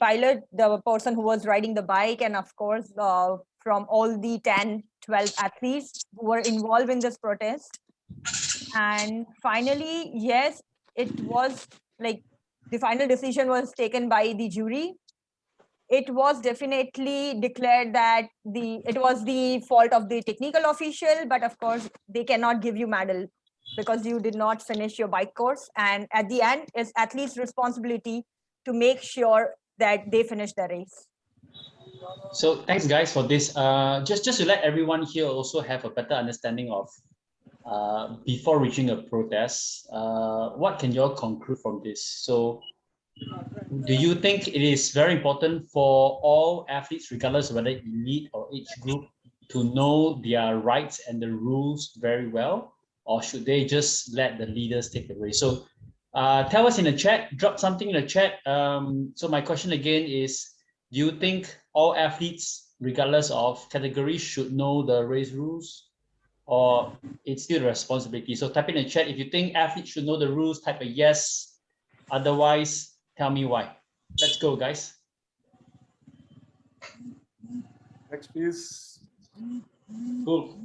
pilot, the person who was riding the bike, and of course, from all the 10, 12 athletes who were involved in this protest. And finally, yes, it was like the final decision was taken by the jury. It was definitely declared that it was the fault of the technical official, but of course they cannot give you medal because you did not finish your bike course. And at the end, it's athlete's responsibility to make sure that they finish the race. So thanks guys for this. Just to let everyone here also have a better understanding of before reaching a protest, what can you all conclude from this? So do you think it is very important for all athletes, regardless of whether elite or age group, to know their rights and the rules very well, or should they just let the leaders take the race? So tell us in the chat, drop something in the chat. So my question again is, do you think all athletes, regardless of category, should know the race rules, or it's still a responsibility? So type in the chat if you think athletes should know the rules, type a yes. Otherwise, tell me why. Let's go, guys. Next, please. Cool.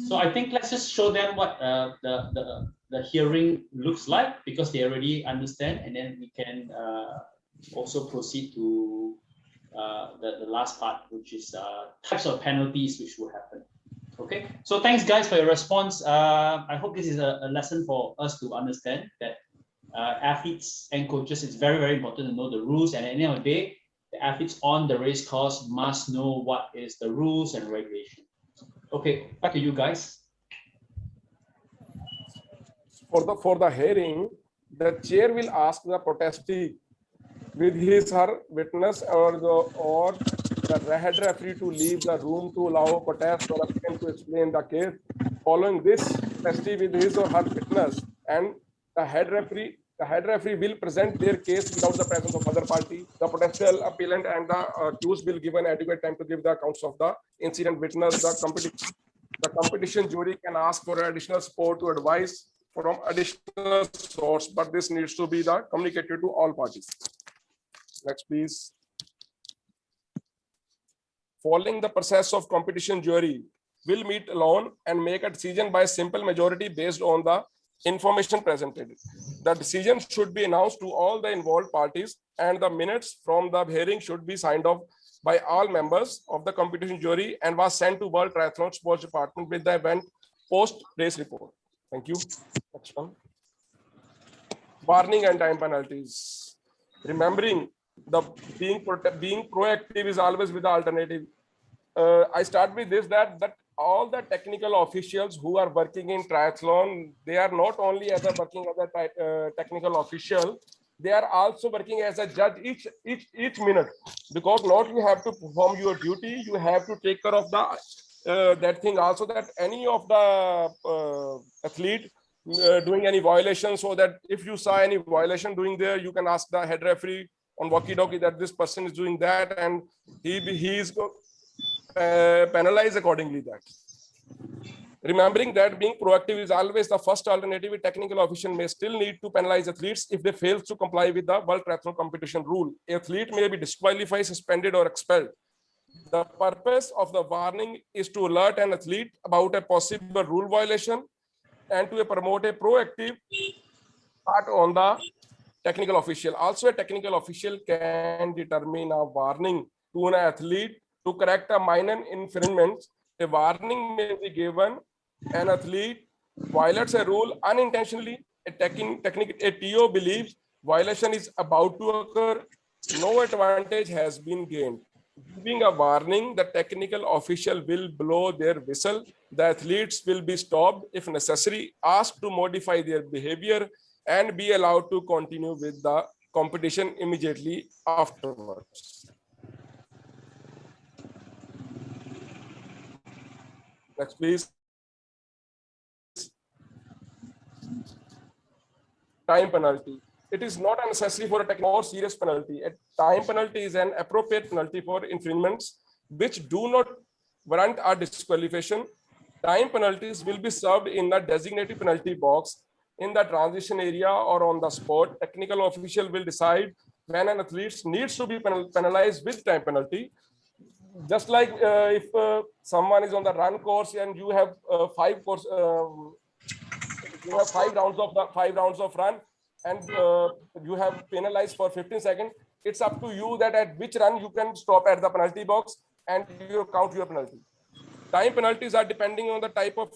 So I think let's just show them what the hearing looks like, because they already understand, and then we can also proceed to the last part, which is types of penalties which will happen. Okay. Okay, so thanks guys for your response. I hope this is a lesson for us to understand that athletes and coaches, it's very, very important to know the rules, and at the end of the day, the athletes on the race course must know what is the rules and regulations. Okay, back to you guys. For the hearing, the chair will ask the protestee with his or her witness or the head referee to leave the room to allow protest or applicant to explain the case. Following this, protestee with his or her witness and the head referee will present their case without the presence of other party. The protester, appellant, and the accused will give an adequate time to give the accounts of the incident witnessed. The competition jury can ask for additional support to advise from additional source, but this needs to be communicated to all parties. Next, please. Following the process of competition jury will meet alone and make a decision by simple majority based on the information presented. The decision should be announced to all the involved parties, and the minutes from the hearing should be signed off by all members of the competition jury and was sent to World Triathlon Sports Department with the event post-race report. Thank you. Next one. Warning and time penalties. Remembering the being proactive is always with the alternative. I start with this that all the technical officials who are working in triathlon, they are not only working as a technical official, they are also working as a judge each minute, because not you have to perform your duty, you have to take care of the that thing also, that any of the athlete doing any violation, so that if you saw any violation doing there, you can ask the head referee on walkie-talkie that this person is doing that, and he is penalized accordingly. That remembering that being proactive is always the first alternative, a technical official may still need to penalize athletes if they fail to comply with the World Triathlon competition rule. An athlete may be disqualified, suspended, or expelled. The purpose of the warning is to alert an athlete about a possible rule violation and to promote a proactive part on the technical official. Also, a technical official can determine a warning to an athlete to correct a minor infringement. A warning may be given. An athlete violates a rule unintentionally. A TO believes violation is about to occur. No advantage has been gained. Giving a warning, the technical official will blow their whistle. The athletes will be stopped if necessary, asked to modify their behavior, and be allowed to continue with the competition immediately afterwards. Next, please. Time penalty. It is not necessary for a more serious penalty. A time penalty is an appropriate penalty for infringements which do not warrant a disqualification. Time penalties will be served in a designated penalty box in the transition area or on the spot. Technical official will decide when an athlete needs to be penalized with time penalty. Just like if someone is on the run course and you have five rounds of run, and you have penalized for 15 seconds, it's up to you that at which run you can stop at the penalty box and you count your penalty. Time penalties are depending on the type of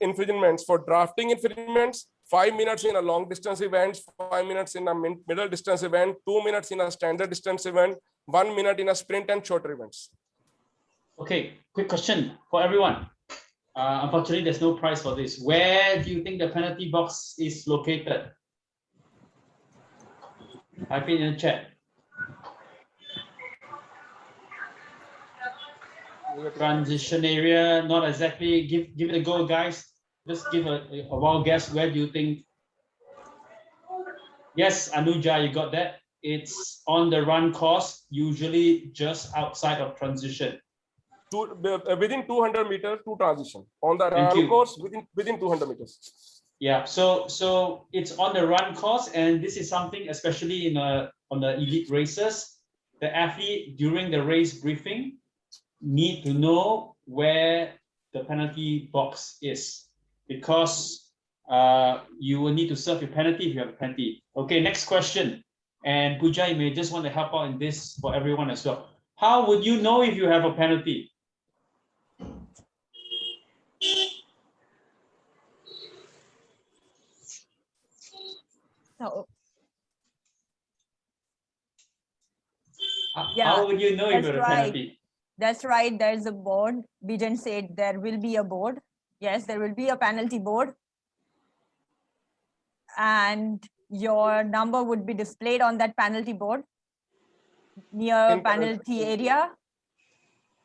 infringements. For drafting infringements, 5 minutes in a long distance event, 5 minutes in a middle distance event, 2 minutes in a standard distance event, 1 minute in a sprint and shorter events. Okay, quick question for everyone. Unfortunately, there's no prize for this. Where do you think the penalty box is located? Type it in the chat. Transition area, not exactly. Give it a go, guys. Just give a wild guess. Where do you think? Yes, Anuja, you got that. It's on the run course, usually just outside of transition. Within 200 meters to transition. On the run course, within 200 meters. Yeah, so it's on the run course, and this is something, especially on the elite races, the athlete during the race briefing need to know where the penalty box is, because you will need to serve your penalty if you have a penalty. Okay, next question. And Pooja, you may just want to help out in this for everyone as well. How would you know if you have a penalty? So How yeah, would you know if that's you're a right. penalty? That's right. There's a board. We didn't say there will be a board. Yes, there will be a penalty board. And your number would be displayed on that penalty board near In penalty area.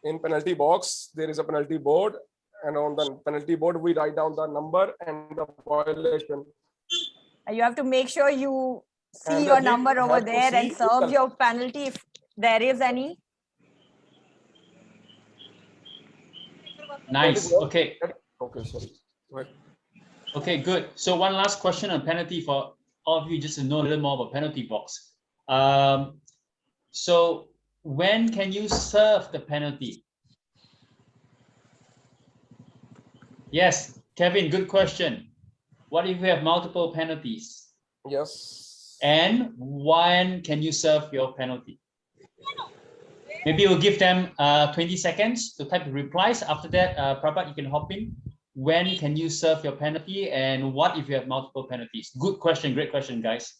In penalty box, there is a penalty board, and on the penalty board, we write down the number and the violation. You have to make sure you see And your the number lead over have to there and see serve itself. your penalty if there is any. Nice. Okay. Okay, sorry. Right. Okay, good. So one last question on penalty for all of you, just to know a little more about penalty box. So when can you serve the penalty? Yes, Kevin, good question. What if you have multiple penalties? Yes. And when can you serve your penalty? Maybe we'll give them 20 seconds to type the replies. After that, Prabhat, you can hop in. When can you serve your penalty? And what if you have multiple penalties? Good question, great question, guys.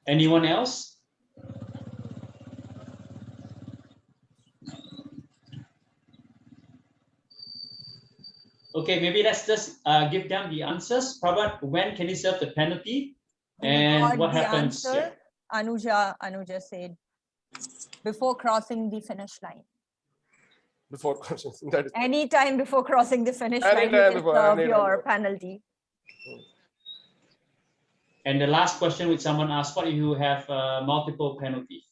Anyone else? Okay, maybe let's just give them the answers. Prabhat, when can you serve the penalty? And Got what the happens? answer. Anuja said before crossing the finish line. Before questions. That is Anytime before crossing the finish line, you Anytime can before, serve anytime your before. penalty. And the last question, which someone asked, what if you have multiple penalties?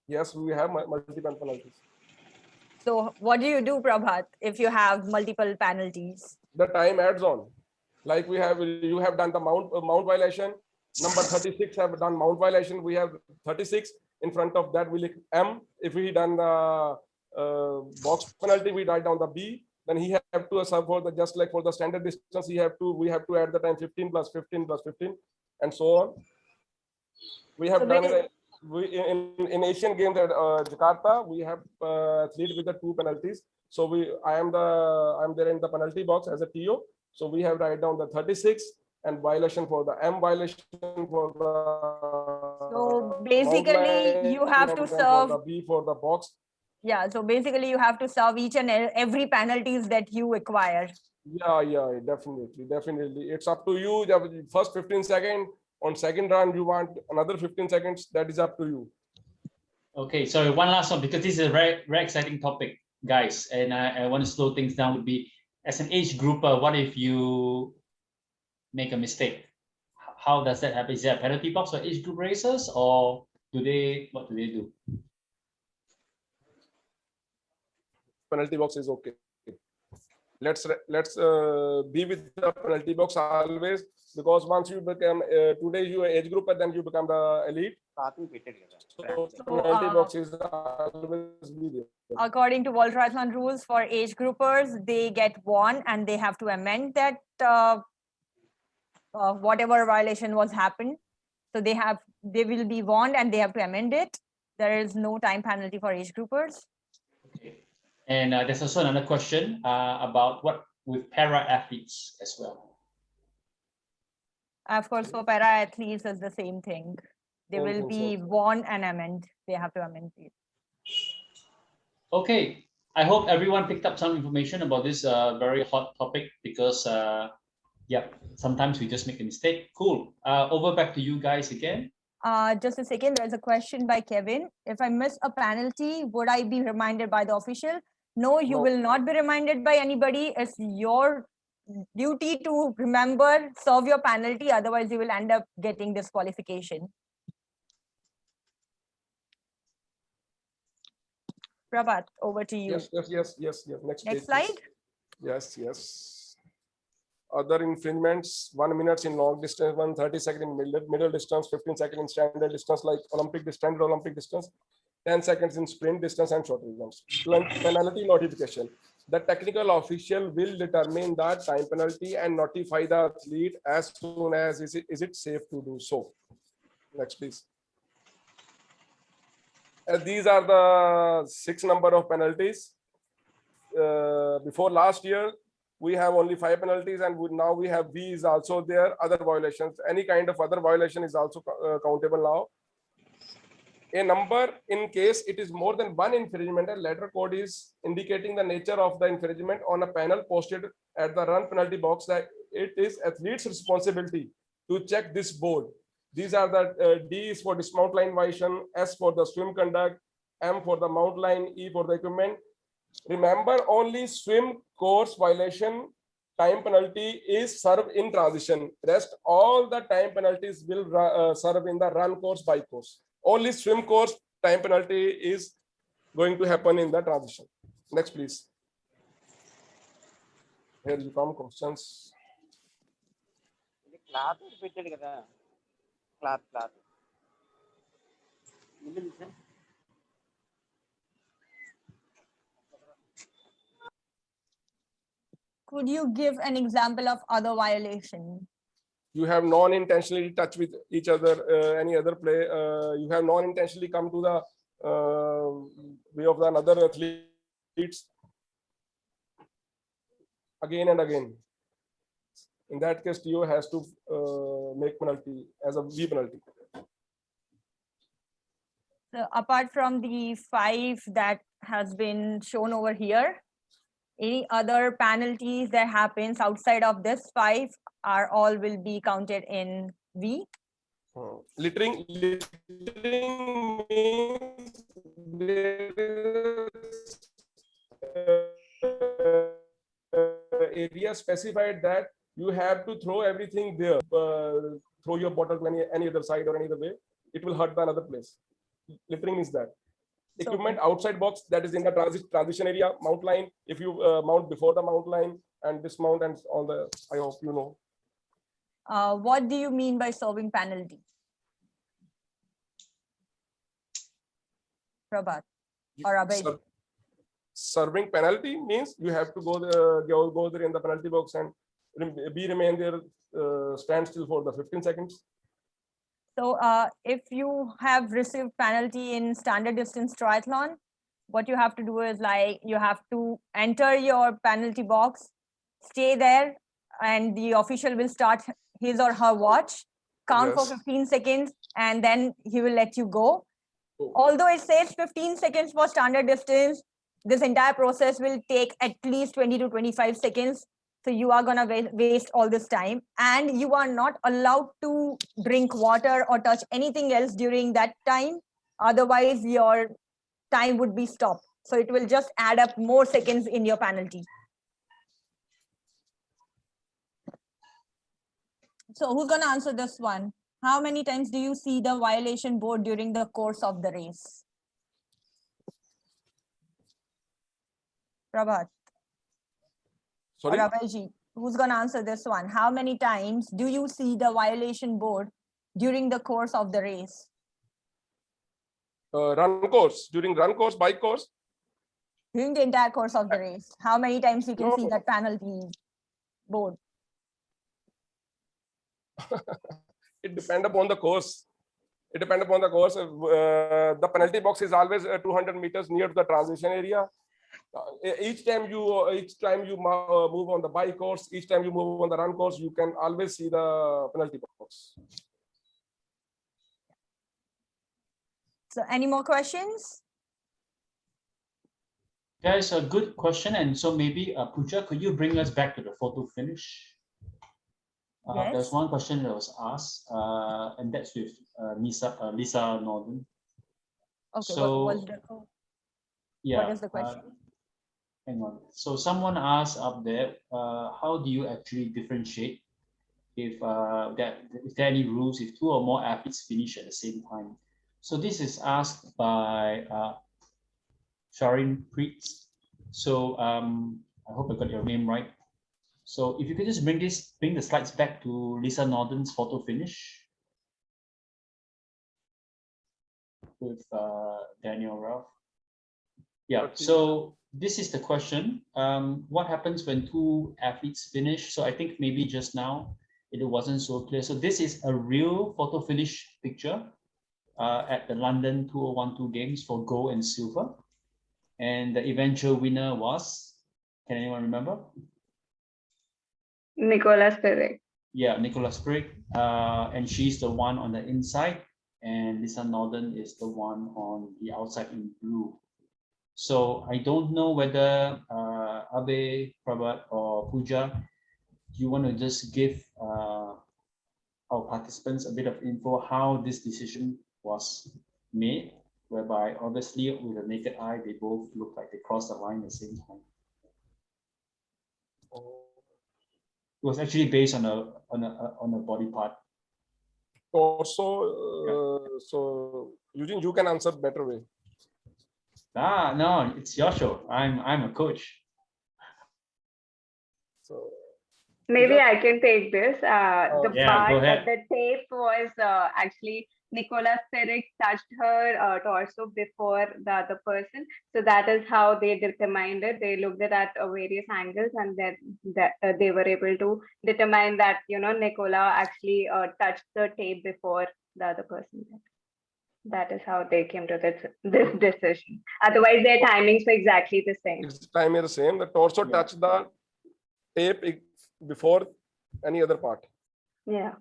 Yes, we have multiple penalties. So what do you do, Prabhat, if you have multiple penalties? The time adds on. Like you have done the mount violation. Number 36 have done mount violation. We have 36. In front of that, we lick M. If we done the box penalty, we write down the B. Then he have to serve for the, just like for the standard distance, we have to add the time 15 plus 15 plus 15 and so on. We have So done it. In Asian Games at Jakarta, we have athlete with the 2 penalties. So I am there in the penalty box as a TO. So we have write down the 36 and violation for the M, violation for the. So basically, you have to serve the B for the box. Yeah. So basically, you have to serve each and every penalties that you acquire. Yeah, definitely. It's up to you. The first 15 seconds. On second round, you want another 15 seconds. That is up to you. Okay, so one last one, because this is a very, very exciting topic, guys, and I want to slow things down. Would be, as an age grouper, what if you make a mistake? How does that happen? Is there a penalty box for age group racers, or what do they do? Penalty box is okay. Let's be with the penalty box always, because once you become today you are age group, and then you become the elite. So penalty box is always be there. According to World Triathlon rules, for age groupers, they get one and they have to amend that whatever violation was happened. So they will be warned and they have to amend it. There is no time penalty for age groupers. Okay. And there's also another question about what with para athletes as well. Of course, for para athletes, it's the same thing. They will be warned and amend. They have to amend it. Okay, I hope everyone picked up some information about this very hot topic, because yeah, sometimes we just make a mistake. Cool. Over back to you guys again. Just a second, there's a question by Kevin. If I miss a penalty, would I be reminded by the official? No, you will not be reminded by anybody. It's your duty to remember, serve your penalty. Otherwise, you will end up getting disqualification. Prabhat, over to you. Yes. Next slide. Yes. Other infringements: 1 minute in long distance, 130 seconds in middle distance, 15 seconds in standard distance, like standard Olympic distance, 10 seconds in sprint distance and short distance. Penalty notification: the technical official will determine the time penalty and notify the athlete as soon as is it safe to do so. Next, please. These are the 6 number of penalties. Before last year, we have only 5 penalties, and now we have V is also there. Other violations, any kind of other violation is also countable now. A number in case it is more than one infringement, a letter code is indicating the nature of the infringement on a panel posted at the run penalty box, that it is athlete's responsibility to check this board. These are the D is for dismount line violation, S for the swim conduct, M for the mount line, E for the equipment. Remember, only swim course violation time penalty is served in transition. Rest all the time penalties will serve in the run course, bike course. Only swim course time penalty is going to happen in the transition. Next, please. Here you come questions. Could you give an example of other violation? You have non-intentionally touched with each other, any other play. You have non-intentionally come to the way of another athletes again and again. In that case, TO has to make penalty as a V penalty. So apart from the 5 that has been shown over here, any other penalties that happens outside of this 5 are all will be counted in V? Littering means there is area specified that you have to throw everything there. Throw your bottle to any other side or any other way. It will hurt the another place. Littering means that. Equipment outside box, that is in the transition area. Mount line, if you mount before the mount line and dismount and all the, I hope you know. What do you mean by serving penalty? Prabhat or Abhay? Serving penalty means you have to go there in the penalty box and remain there, stand still for the 15 seconds. So if you have received penalty in standard distance triathlon, what you have to do is like you have to enter your penalty box, stay there, and the official will start his or her watch, count for 15 seconds, and then he will let you go. Although it says 15 seconds for standard distance, this entire process will take at least 20 to 25 seconds. So you are gonna waste all this time, and you are not allowed to drink water or touch anything else during that time. Otherwise, your time would be stopped. So it will just add up more seconds in your penalty. So who's gonna answer this one? How many times do you see the violation board during the course of the race? Prabhat. Sorry? Or Abhayji, who's going to answer this one? How many times do you see the violation board during the course of the race? Run course, during run course, bike course? During the entire course of the race, how many times you can see that penalty board? It depends upon the course. It depends upon the course. The penalty box is always 200 meters near the transition area. Each time you move on the bike course, each time you move on the run course, you can always see the penalty box. So any more questions? Guys, a good question. And so maybe Pooja, could you bring us back to the photo finish? Yes. There's one question that was asked, and that's with Lisa Norton. Okay, so, what is the question? Hang on. So someone asked up there, how do you actually differentiate if there are any rules if 2 or more athletes finish at the same time? So this is asked by Sharin Preet. So I hope I got your name right. So if you could just bring the slides back to Lisa Norton's photo finish with Daniel Ralph. Yeah, so this is the question. What happens when 2 athletes finish? So I think maybe just now it wasn't so clear. So this is a real photo finish picture. at the London 2012 Games for gold and silver. And the eventual winner was, can anyone remember? Nicholas Perez. Yeah, Nicholas Sprigg. And she's the one on the inside, and Lisa Norton is the one on the outside in blue. So I don't know whether Abhay, Prabhat, or Pooja, do you want to just give our participants a bit of info how this decision was made, whereby obviously with the naked eye, they both look like they crossed the line at the same time. It was actually based on a body part. Also, so Eugene, you can answer better way. No, it's your show. I'm a coach. So Maybe Yeah. I can take this. The Yeah, part go ahead. that the tape was actually Nicholas Perez touched her torso before the other person. So that is how they determined it. They looked at various angles, and then they were able to determine that, you know, Nicola actually touched the tape before the other person did. That is how they came to this decision. Otherwise, their timings were exactly the same. it's time is the same. The torso Yeah. touched the tape before any other part. Yeah.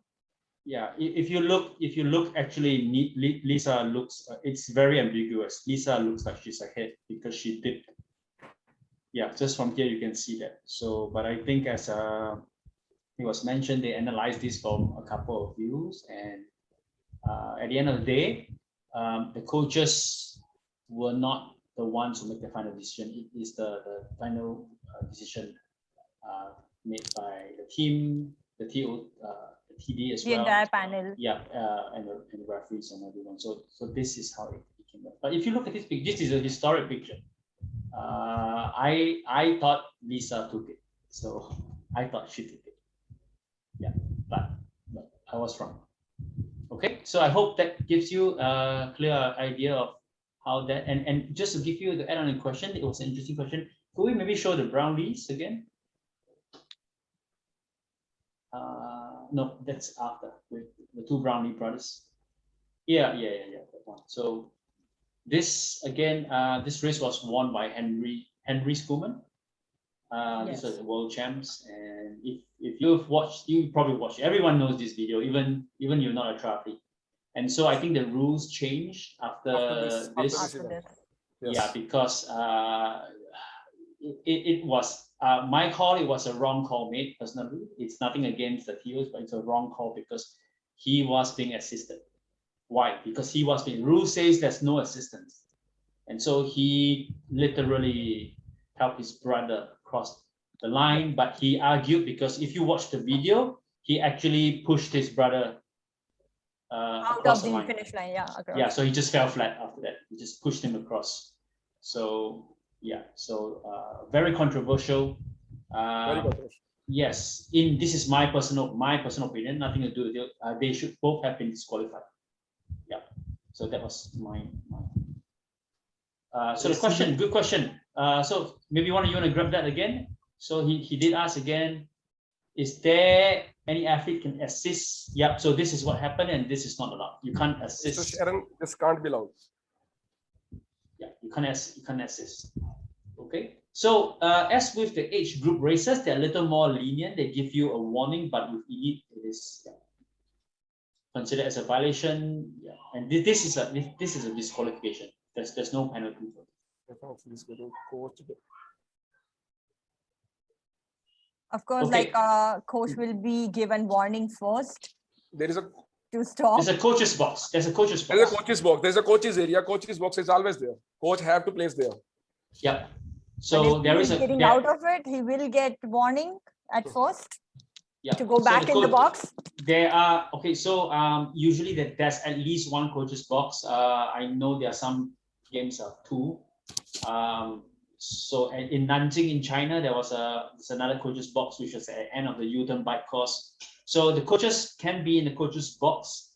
Yeah, if you look actually, Lisa looks, it's very ambiguous. Lisa looks like she's ahead because she dipped. Yeah, just from here you can see that. So, but I think as it was mentioned, they analyzed this from a couple of views, and at the end of the day, the coaches were not the ones who make the final decision. It is the final decision made by the team, the TD as The well. entire panel. Yeah, and the referees and everyone. So this is how it came up. But if you look at this picture, this is a historic picture. I thought Lisa took it, so I thought she took it. Yeah, but I was wrong. Okay, so I hope that gives you a clear idea of how that, and just to give you the add-on question, it was an interesting question. Could we maybe show the Brownlees again? No, that's after with the two Brownlee brothers. Yeah, that one. So this again, this race was won by Henry Schoolman. These are the world champs, and if you've watched, you probably watched. Everyone knows this video, even you're not a triathlete. And so I think the rules changed after this. After this. Yes. Yeah, because it was my call. It was a wrong call made personally. It's nothing against the TOs, but it's a wrong call because he was being assisted. Why? Because he was being, rule says there's no assistance, and so he literally helped his brother cross the line. But he argued, because if you watch the video, he actually pushed his brother Out across of the the line. finish line, yeah. Across. Yeah, so he just fell flat after that. He just pushed him across. So yeah, so very controversial. Very controversial. Yes, this is my personal opinion. Nothing to do with it. They should both have been disqualified. Yeah. So that was my. So the question, good question. So maybe one of you want to grab that again. So he did ask again, is there any athlete can assist? Yep. So this is what happened, and this is not allowed. You can't assist. So Sharon, this can't be allowed. Yeah, you can't assist. Okay. So as with the age group races, they're a little more lenient. They give you a warning, but with elite, it is considered as a violation. Yeah. And this is a disqualification. There's no penalty for it. Of course, Okay. like coach will be given warning first There is a to stop. There's a coach's box. There's a coach's box. There's a coach's box. There's a coach's area. Coach's box is always there. Coach have to place there. Yeah. But So if there he's is a getting out of it, he will get warning at first yeah. to go So back in the box. There are so usually there's at least one coach's box. I know there are some games of two. So in Nanjing in China, there's another coach's box, which was at the end of the U-turn bike course. So the coaches can be in the coach's box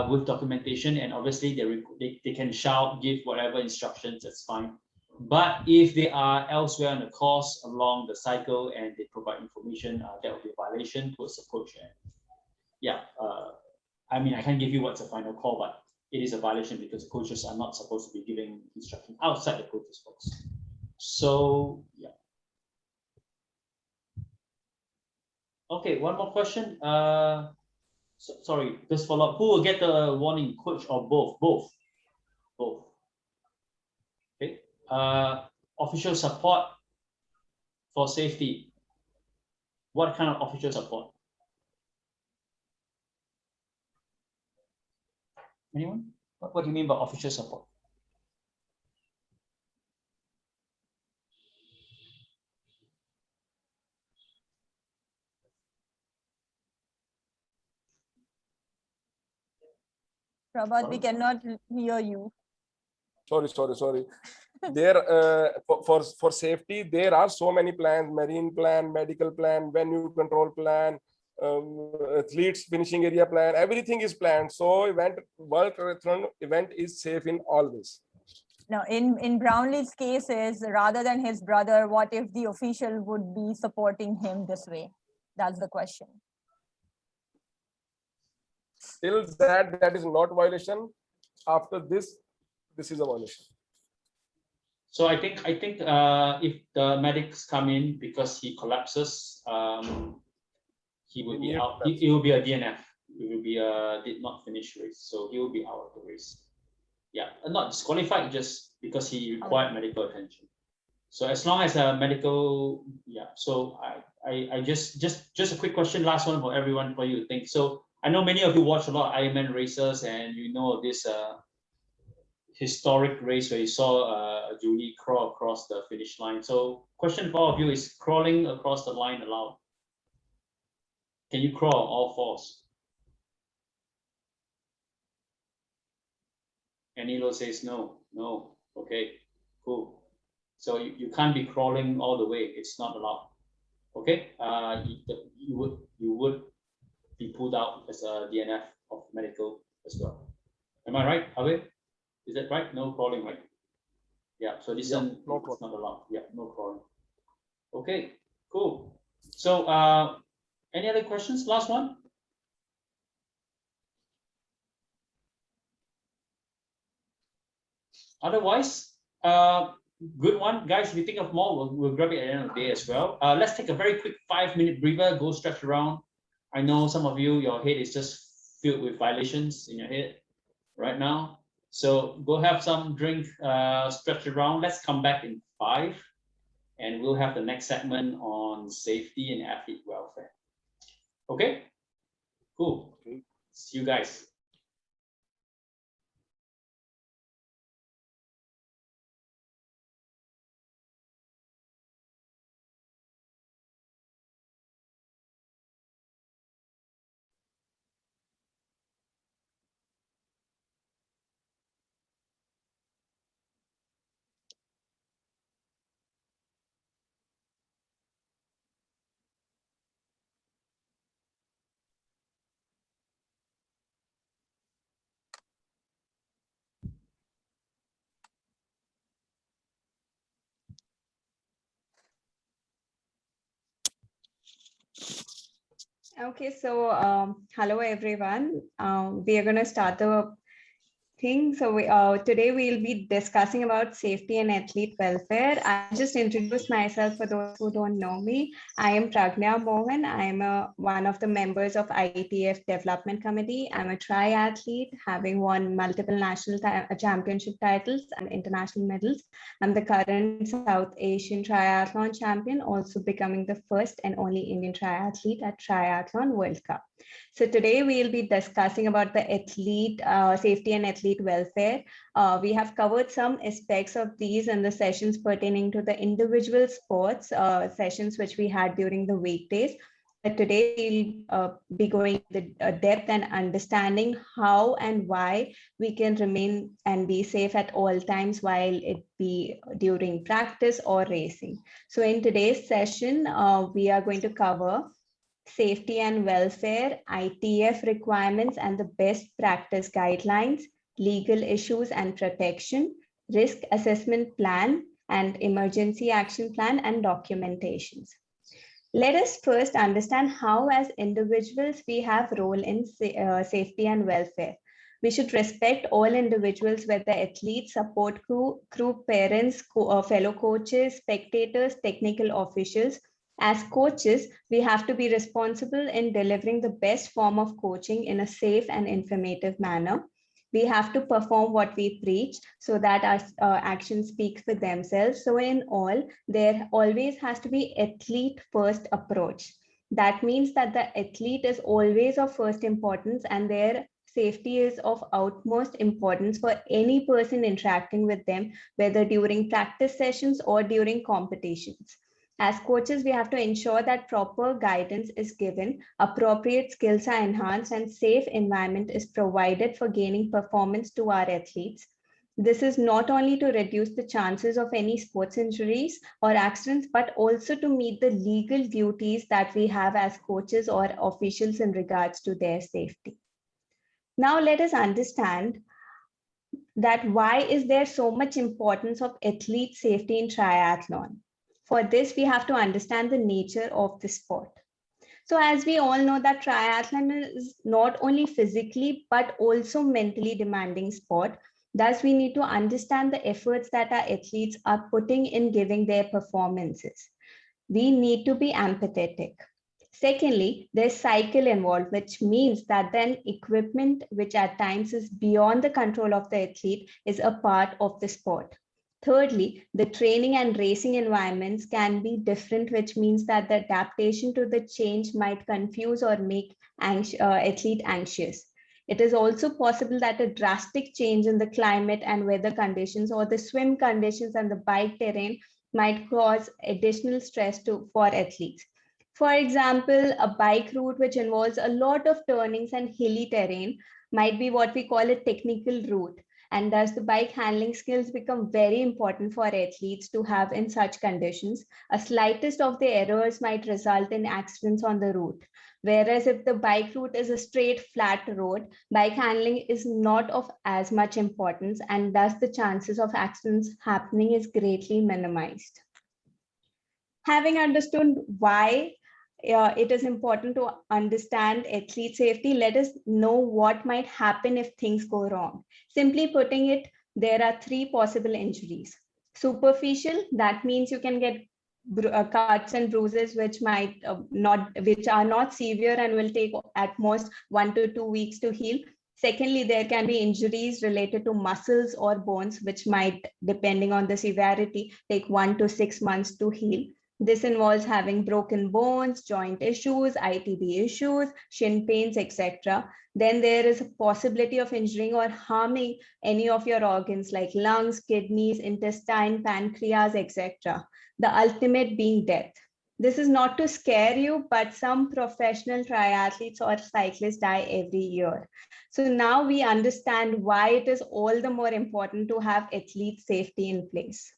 with documentation, and obviously they can shout, give whatever instructions. That's fine. But if they are elsewhere on the course along the cycle and they provide information, that will be a violation towards the coach. Yeah, I mean, I can't give you what's the final call, but it is a violation because coaches are not supposed to be giving instruction outside the coach's box. So yeah. Okay, one more question. Sorry, just follow up. Who will get the warning, coach or both? Both. Okay. Official support for safety. What kind of official support? Anyone? What do you mean by official support? Prabhat, we cannot hear you. Sorry. There, for safety, there are so many plans: marine plan, medical plan, venue control plan, athletes finishing area plan. Everything is planned. So World Triathlon event is safe in all this. Now, in Brownlee's cases, rather than his brother, what if the official would be supporting him this way? That's the question. Till that is not violation. After this is a violation. So I think if the medics come in because he collapses, he will be out. It will be a DNF. It will be a did not finish race. So he will be out of the race. Yeah, not disqualified just because he required medical attention. So as long as a medical, yeah. So I just a quick question, last one for everyone for you to think. So I know many of you watch a lot of Ironman races, and you know this historic race where you saw Julie crawl across the finish line. So question for all of you, is crawling across the line allowed? Can you crawl all fours? Anilo says no. Okay, cool. So you can't be crawling all the way. It's not allowed. Okay, you would be pulled out as a DNF of medical as well. Am I right, Abhay? Is that right? No crawling, right? Yeah. So this one is not allowed. Yeah, no crawling. Okay, cool. So any other questions? Last one. Otherwise, good one, guys. If you think of more, we'll grab it at the end of the day as well. Let's take a very quick 5-minute breather. Go stretch around. I know some of you, your head is just filled with violations in your head right now. So go have some drink, stretch around. Let's come back in 5, and we'll have the next segment on safety and athlete welfare. Okay, cool. See you guys. Okay, so hello everyone. We are going to start the thing. So today we'll be discussing about safety and athlete welfare. I'll just introduce myself for those who don't know me. I am Pragnya Mohan. I'm one of the members of ITF Development Committee. I'm a triathlete, having won multiple national championship titles and international medals. I'm the current South Asian Triathlon champion, also becoming the first and only Indian triathlete at Triathlon World Cup. So today we'll be discussing about the athlete safety and athlete welfare. We have covered some aspects of these in the sessions pertaining to the individual sports sessions which we had during the weekdays. But today we'll be going into depth and understanding how and why we can remain and be safe at all times, while it be during practice or racing. So in today's session, we are going to cover safety and welfare, ITF requirements and the best practice guidelines, legal issues and protection, risk assessment plan and emergency action plan, and documentations. Let us first understand how as individuals we have role in safety and welfare. We should respect all individuals, whether athletes, support crew, parents, fellow coaches, spectators, technical officials. As coaches, we have to be responsible in delivering the best form of coaching in a safe and informative manner. We have to perform what we preach so that our actions speak for themselves. So in all, there always has to be athlete first approach. That means that the athlete is always of first importance, and their safety is of utmost importance for any person interacting with them, whether during practice sessions or during competitions. As coaches, we have to ensure that proper guidance is given, appropriate skills are enhanced, and safe environment is provided for gaining performance to our athletes. This is not only to reduce the chances of any sports injuries or accidents, but also to meet the legal duties that we have as coaches or officials in regards to their safety. Now let us understand that why is there so much importance of athlete safety in triathlon? For this, we have to understand the nature of the sport. So as we all know that triathlon is not only physically, but also mentally demanding sport. Thus, we need to understand the efforts that our athletes are putting in giving their performances. We need to be empathetic. Secondly, there's cycle involved, which means that then equipment, which at times is beyond the control of the athlete, is a part of the sport. Thirdly, the training and racing environments can be different, which means that the adaptation to the change might confuse or make athlete anxious. It is also possible that a drastic change in the climate and weather conditions or the swim conditions and the bike terrain might cause additional stress for athletes. For example, a bike route which involves a lot of turnings and hilly terrain might be what we call a technical route. And thus the bike handling skills become very important for athletes to have in such conditions. A slightest of the errors might result in accidents on the route. Whereas if the bike route is a straight flat road, bike handling is not of as much importance, and thus the chances of accidents happening is greatly minimized. Having understood why it is important to understand athlete safety, let us know what might happen if things go wrong. Simply putting it, there are three possible injuries. Superficial, that means you can get cuts and bruises which are not severe and will take at most 1 to 2 weeks to heal. Secondly, there can be injuries related to muscles or bones, which might, depending on the severity, take 1 to 6 months to heal. This involves having broken bones, joint issues, ITB issues, shin pains, etc. Then there is a possibility of injuring or harming any of your organs like lungs, kidneys, intestine, pancreas, etc. The ultimate being death. This is not to scare you, but some professional triathletes or cyclists die every year. So now we understand why it is all the more important to have athlete safety in place.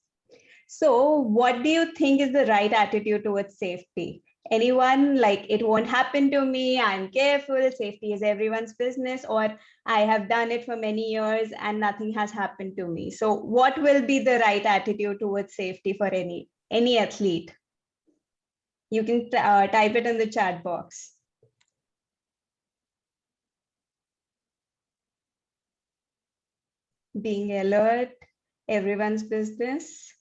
So what do you think is the right attitude towards safety? Anyone, like, it won't happen to me, I'm careful, safety is everyone's business, or I have done it for many years and nothing has happened to me. So what will be the right attitude towards safety for any athlete? You can type it in the chat box. Being alert, everyone's business.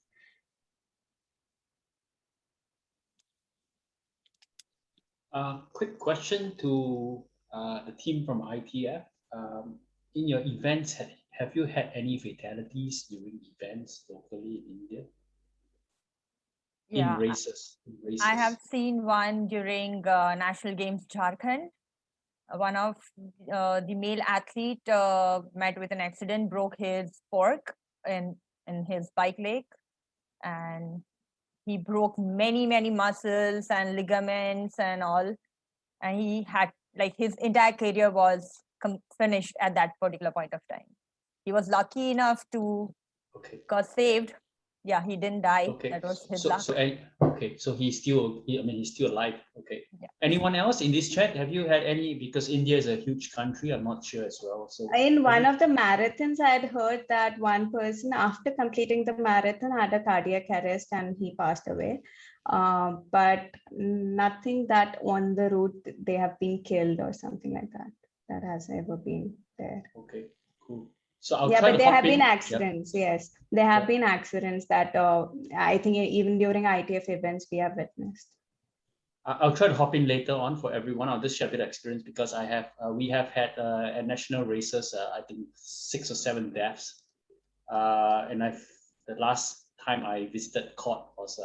Quick question to the team from ITF. In your events, have you had any fatalities during events locally in India? Yeah, in races. I have seen one during National Games Jharkhand. One of the male athlete met with an accident, broke his fork in his bike leg, and he broke many muscles and ligaments and all, and he had, like, his entire career was finished at that particular point of time. He was lucky enough to got saved. Yeah, he didn't die. Okay. That was his luck. So he's still alive. Okay. Yeah. Anyone else in this chat? Have you had any? Because India is a huge country. I'm not sure as well. So in one of the marathons, I had heard that one person after completing the marathon had a cardiac arrest and he passed away. But nothing that on the route they have been killed or something like that. that has ever been there. Okay, cool. So I'll Yeah, try but to there hop have been in. accidents. Yes, there have Yeah. been accidents that I think even during ITF events we have witnessed. I'll try to hop in later on for everyone. I'll just share a bit of experience because I have we have had at national races I think 6 or 7 deaths, and the last time I visited court was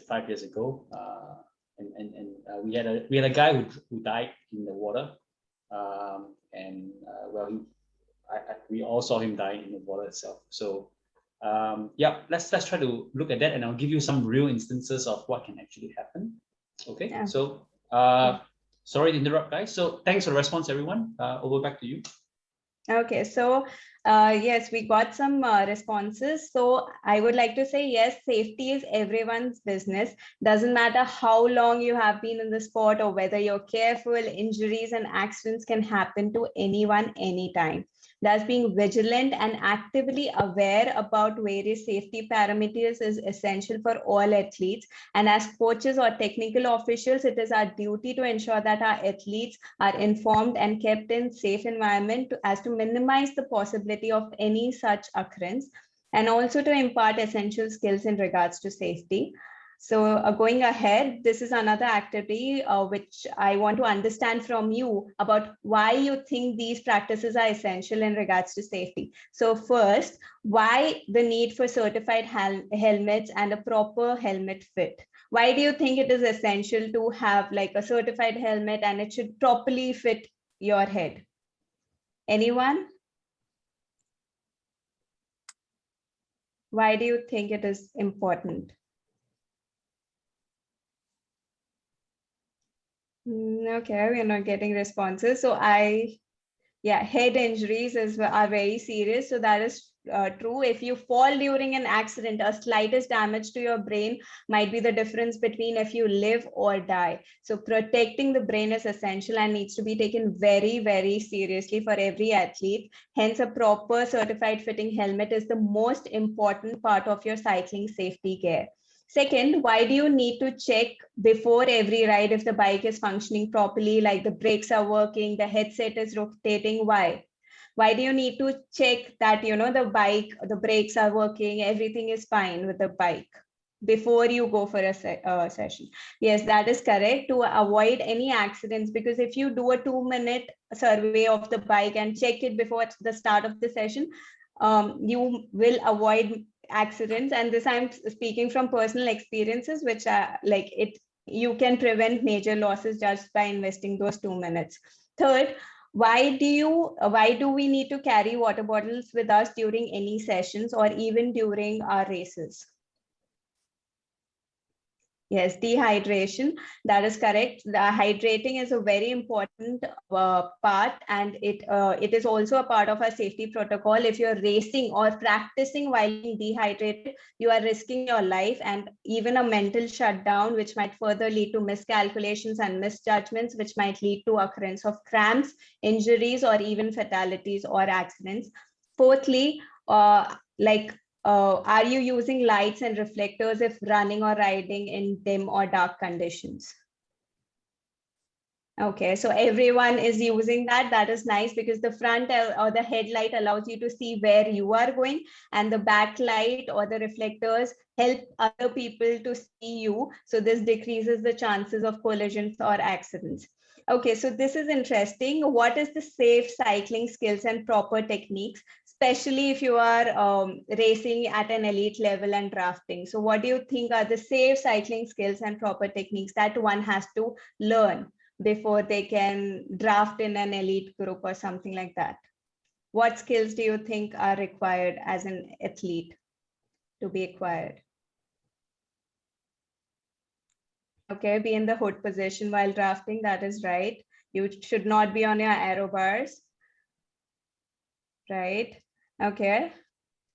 5 years ago, and we had a guy who died in the water, and well we all saw him die in the water itself. So yeah, let's try to look at that, and I'll give you some real instances of what can actually happen. Okay, Yeah. so sorry to interrupt, guys. So thanks for the response, everyone. Over back to you. Okay, so yes, we got some responses. So I would like to say, yes, safety is everyone's business. Doesn't matter how long you have been in the sport or whether you're careful, injuries and accidents can happen to anyone, anytime. Thus, being vigilant and actively aware about various safety parameters is essential for all athletes. And as coaches or technical officials, it is our duty to ensure that our athletes are informed and kept in safe environment as to minimize the possibility of any such occurrence, and also to impart essential skills in regards to safety. So going ahead, this is another activity which I want to understand from you about why you think these practices are essential in regards to safety. So first, why the need for certified helmets and a proper helmet fit? Why do you think it is essential to have like a certified helmet and it should properly fit your head? Anyone? Why do you think it is important? Okay, we're not getting responses. So yeah, head injuries are very serious. So that is true. If you fall during an accident, a slightest damage to your brain might be the difference between if you live or die. So protecting the brain is essential and needs to be taken very, very seriously for every athlete. Hence, a proper certified fitting helmet is the most important part of your cycling safety gear. Second, why do you need to check before every ride if the bike is functioning properly, like the brakes are working, the headset is rotating? Why do you need to check that, the bike, the brakes are working, everything is fine with the bike before you go for a session? Yes, that is correct, to avoid any accidents, because if you do a 2-minute survey of the bike and check it before the start of the session, you will avoid accidents. And this I'm speaking from personal experiences, which are like it, you can prevent major losses just by investing those 2 minutes. Third, why do we need to carry water bottles with us during any sessions or even during our races? Yes, dehydration, that is correct. The hydrating is a very important part, and it is also a part of our safety protocol. If you're racing or practicing while being dehydrated, you are risking your life and even a mental shutdown, which might further lead to miscalculations and misjudgments, which might lead to occurrence of cramps, injuries, or even fatalities or accidents. Fourthly, are you using lights and reflectors if running or riding in dim or dark conditions? Okay, so everyone is using that. That is nice, because the front or the headlight allows you to see where you are going, and the backlight or the reflectors help other people to see you. So this decreases the chances of collisions or accidents. Okay, so this is interesting. What is the safe cycling skills and proper techniques, especially if you are racing at an elite level and drafting? So what do you think are the safe cycling skills and proper techniques that one has to learn before they can draft in an elite group or something like that? What skills do you think are required as an athlete to be acquired? Okay, be in the hood position while drafting, that is right. You should not be on your aero bars, right? Okay,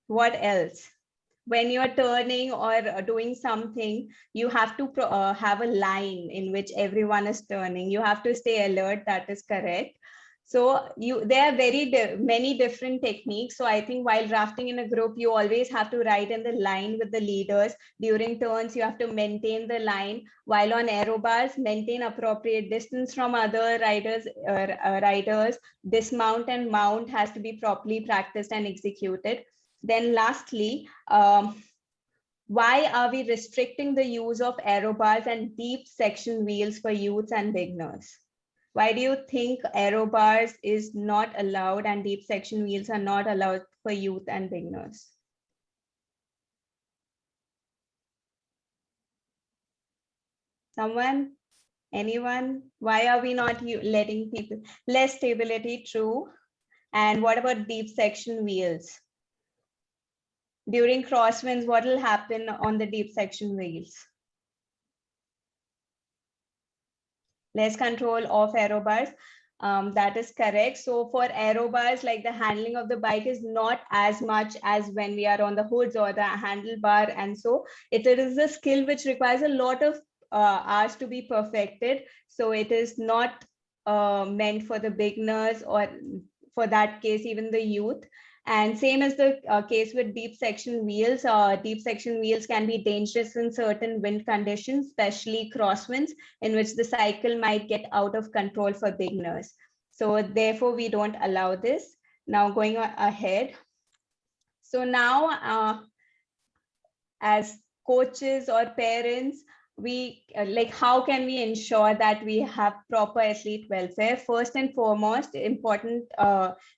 what else? When you're turning or doing something, you have to have a line in which everyone is turning. You have to stay alert, that is correct. So there are many different techniques. So I think while rafting in a group, you always have to ride in the line with the leaders. During turns, you have to maintain the line. While on aerobars, maintain appropriate distance from other riders. Dismount and mount has to be properly practiced and executed. Then lastly, why are we restricting the use of aerobars and deep section wheels for youths and beginners? Why do you think aero bars is not allowed and deep section wheels are not allowed for youth and beginners? Someone? Anyone? Why are we not letting people? Less stability, true. And what about deep section wheels? During crosswinds, what will happen on the deep section wheels? Less control of aero bars. That is correct. So for aero bars, like the handling of the bike is not as much as when we are on the hoods or the handlebar. And so it is a skill which requires a lot of hours to be perfected. So it is not meant for the beginners, or for that case, even the youth. And same as the case with deep section wheels. Deep section wheels can be dangerous in certain wind conditions, especially crosswinds, in which the cycle might get out of control for beginners. So therefore, we don't allow this. Now going ahead. So now, as coaches or parents, we how can we ensure that we have proper athlete welfare? First and foremost, important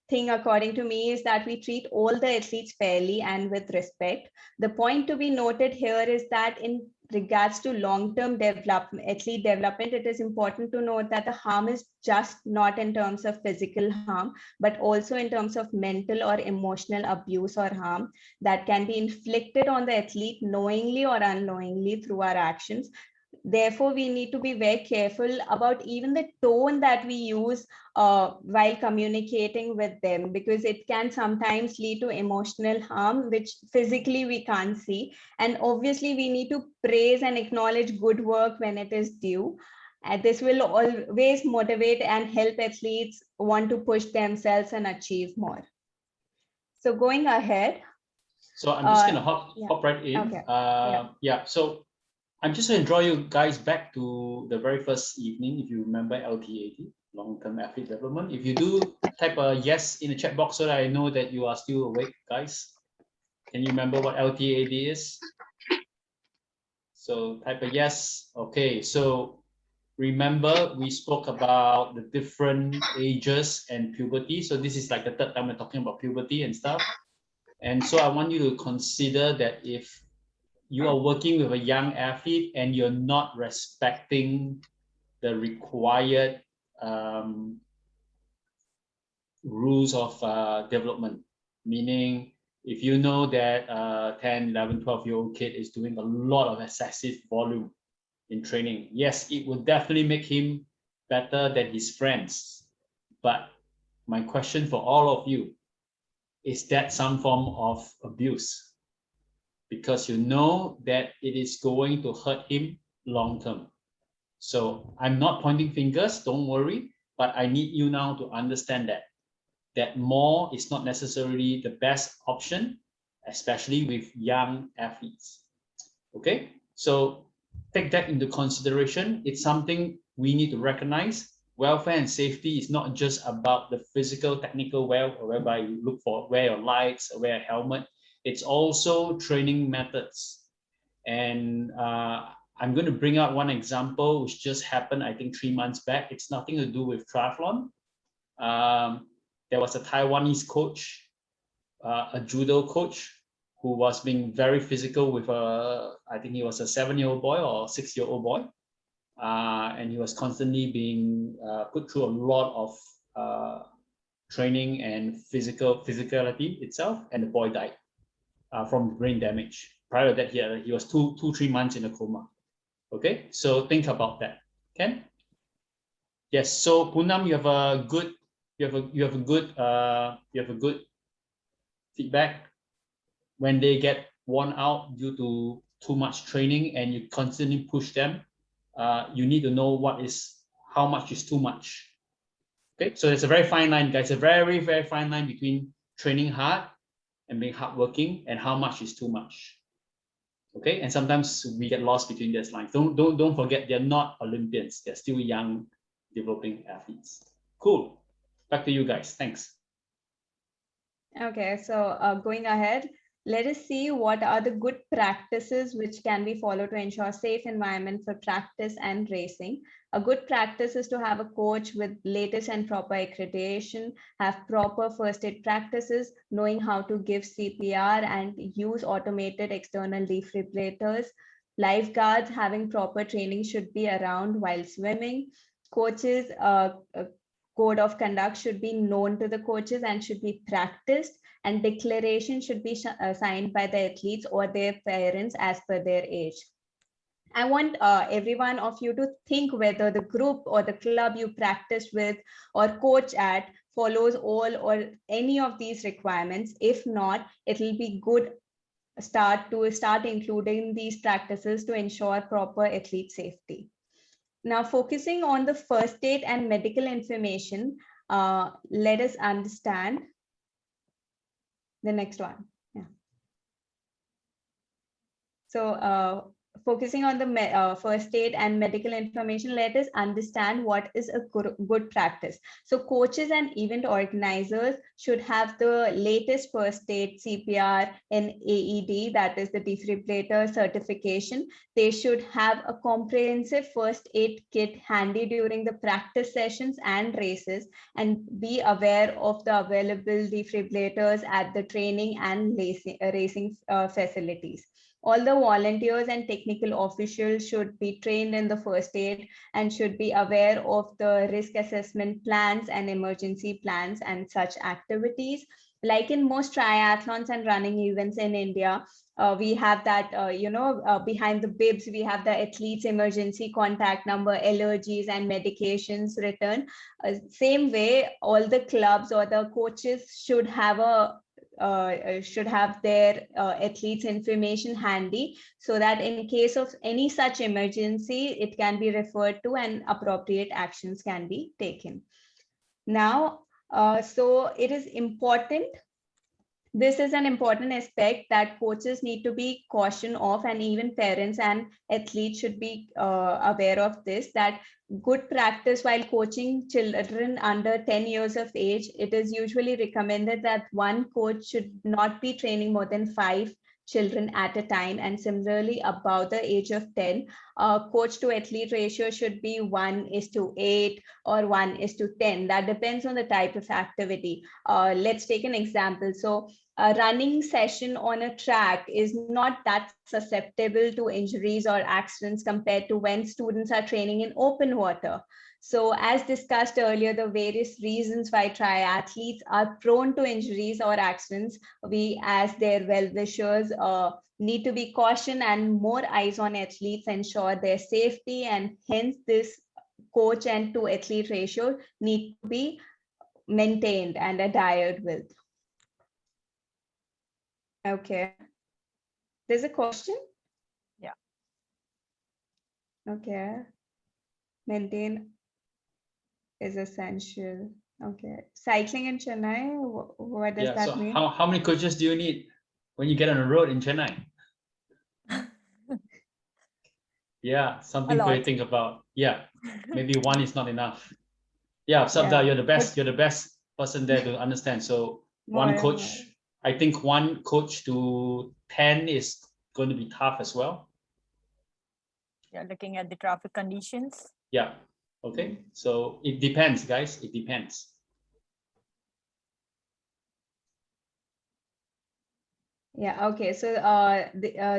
thing according to me is that we treat all the athletes fairly and with respect. The point to be noted here is that in regards to long-term athlete development, it is important to note that the harm is just not in terms of physical harm, but also in terms of mental or emotional abuse or harm that can be inflicted on the athlete knowingly or unknowingly through our actions. Therefore, we need to be very careful about even the tone that we use while communicating with them, because it can sometimes lead to emotional harm, which physically we can't see. And obviously, we need to praise and acknowledge good work when it is due. And this will always motivate and help athletes want to push themselves and achieve more. So going ahead. So I'm just going to hop right in. Okay. So I'm just going to draw you guys back to the very first evening, if you remember LTAD, long-term athlete development. If you do, type a yes in the chat box so that I know that you are still awake, guys. Can you remember what LTAD is? So type a yes. Okay, so remember we spoke about the different ages and puberty. So this is like the third time we're talking about puberty and stuff. And so I want you to consider that if you are working with a young athlete and you're not respecting the required rules of development, meaning if you know that 10, 11, 12-year-old kid is doing a lot of excessive volume in training, yes, it will definitely make him better than his friends. But my question for all of you, is that some form of abuse? Because you know that it is going to hurt him long term. So I'm not pointing fingers, don't worry, but I need you now to understand that more is not necessarily the best option, especially with young athletes. Okay, so take that into consideration. It's something we need to recognize. Welfare and safety is not just about the physical, technical whereby you look for wear your lights, wear a helmet. It's also training methods. And I'm going to bring out one example which just happened, I think 3 months back. It's nothing to do with triathlon. There was a Taiwanese coach, a judo coach, who was being very physical with I think he was a 7-year-old boy or 6-year-old boy. And he was constantly being put through a lot of training and physicality itself, and the boy died from brain damage. Prior to that, he was 3 months in a coma. Okay, so think about that. Ken? Yes. So Poonam, you have a good feedback. When they get worn out due to too much training and you constantly push them, you need to know how much is too much. Okay, so it's a very fine line, guys. A very, very fine line between training hard and being hardworking, and how much is too much. Okay, and sometimes we get lost between these lines. Don't forget, they're not Olympians. They're still young, developing athletes. Cool. Back to you guys. Thanks. Okay, so going ahead, let us see what are the good practices which can be followed to ensure safe environment for practice and racing. A good practice is to have a coach with latest and proper accreditation, have proper first aid practices, knowing how to give CPR and use automated external defibrillators. Lifeguards having proper training should be around while swimming. Coaches, code of conduct should be known to the coaches and should be practiced, and declaration should be signed by the athletes or their parents as per their age. I want every one of you to think whether the group or the club you practice with or coach at follows all or any of these requirements. If not, it will be good start including these practices to ensure proper athlete safety. Now, focusing on the first aid and medical information, let us understand the next one. Yeah. So focusing on the first aid and medical information, let us understand what is a good practice. So coaches and event organizers should have the latest first aid, CPR and AED, that is the defibrillator certification. They should have a comprehensive first aid kit handy during the practice sessions and races, and be aware of the available defibrillators at the training and racing facilities. All the volunteers and technical officials should be trained in the first aid and should be aware of the risk assessment plans and emergency plans and such activities. Like in most triathlons and running events in India, we have that, behind the bibs, we have the athlete's emergency contact number, allergies and medications written. Same way, all the clubs or the coaches should have their athletes information handy, so that in case of any such emergency, it can be referred to and appropriate actions can be taken. Now, so it is important. This is an important aspect that coaches need to be cautioned of, and even parents and athletes should be aware of this, that good practice while coaching children under 10 years of age, it is usually recommended that one coach should not be training more than 5 children at a time, and similarly above the age of 10, coach to athlete ratio should be 1:8 or 1:10. That depends on the type of activity. Let's take an example. So a running session on a track is not that susceptible to injuries or accidents compared to when students are training in open water. So as discussed earlier, the various reasons why triathletes are prone to injuries or accidents, we as their well-wishers need to be cautioned, and more eyes on athletes ensure their safety, and hence this coach and to athlete ratio need to be maintained and adhered with. Okay. There's a question? Yeah. Okay. Maintain is essential. Okay. Cycling in Chennai, what does that mean? How many coaches do you need when you get on the road in Chennai? Yeah, something for you to think about. Yeah, maybe one is not enough. Yeah, Sabda, you're the best. You're the best person there to understand. So one coach, I think one coach to 10 is going to be tough as well. Yeah, looking at the traffic conditions. Yeah. Okay. So it depends, guys. It depends. Yeah, okay. So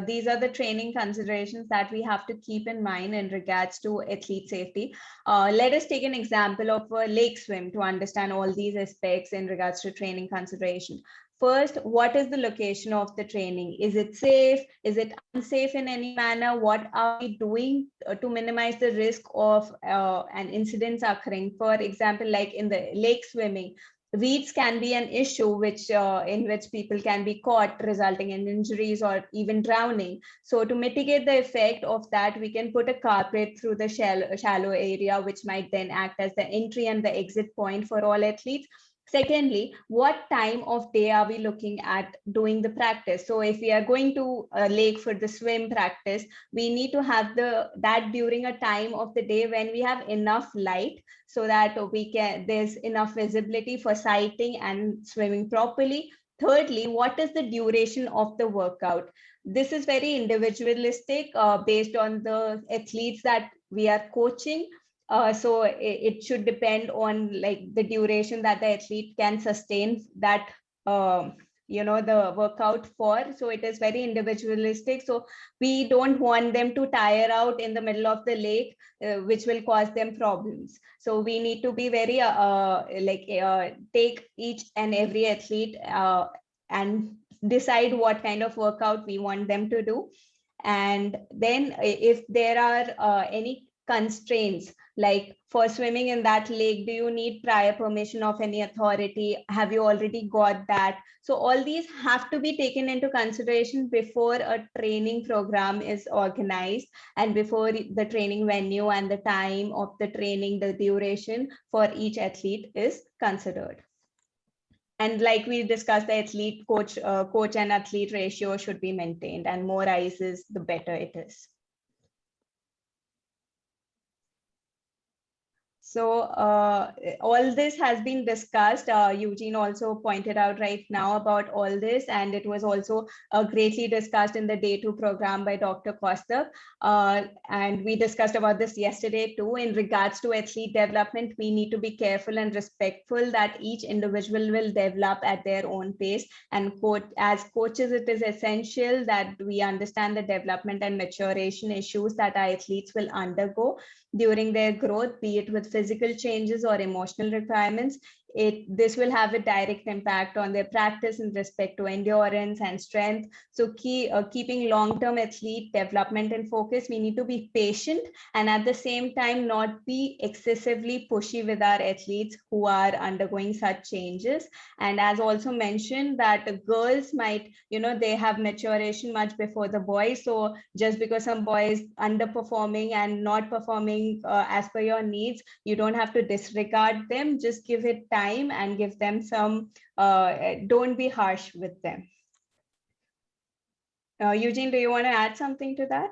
these are the training considerations that we have to keep in mind in regards to athlete safety. Let us take an example of a lake swim to understand all these aspects in regards to training consideration. First, what is the location of the training? Is it safe? Is it unsafe in any manner? What are we doing to minimize the risk of an incidents occurring? For example, like in the lake swimming, weeds can be an issue which in which people can be caught, resulting in injuries or even drowning. So to mitigate the effect of that, we can put a carpet through the shallow area, which might then act as the entry and the exit point for all athletes. Secondly, what time of day are we looking at doing the practice? So if we are going to a lake for the swim practice, we need to have that during a time of the day when we have enough light, so that there's enough visibility for sighting and swimming properly. Thirdly, what is the duration of the workout? This is very individualistic based on the athletes that we are coaching. So it should depend on like the duration that the athlete can sustain that the workout for. So it is very individualistic. So we don't want them to tire out in the middle of the lake, which will cause them problems. So we need to be very take each and every athlete and decide what kind of workout we want them to do. And then if there are any constraints, like for swimming in that lake, do you need prior permission of any authority? Have you already got that? So all these have to be taken into consideration before a training program is organized, and before the training venue and the time of the training, the duration for each athlete is considered. And like we discussed, the athlete coach and athlete ratio should be maintained, and more eyes is the better it is. So all this has been discussed. Eugene also pointed out right now about all this, and it was also greatly discussed in the Day 2 program by Dr. Kaustav. And we discussed about this yesterday too. In regards to athlete development, we need to be careful and respectful that each individual will develop at their own pace. And as coaches, it is essential that we understand the development and maturation issues that our athletes will undergo during their growth, be it with physical changes or emotional requirements. This will have a direct impact on their practice in respect to endurance and strength. So keeping long-term athlete development in focus, we need to be patient and at the same time not be excessively pushy with our athletes who are undergoing such changes. And as also mentioned, that the girls might, they have maturation much before the boys. So just because some boys underperforming and not performing as per your needs, you don't have to disregard them. Just give it time and give them some, don't be harsh with them. Eugene, do you want to add something to that?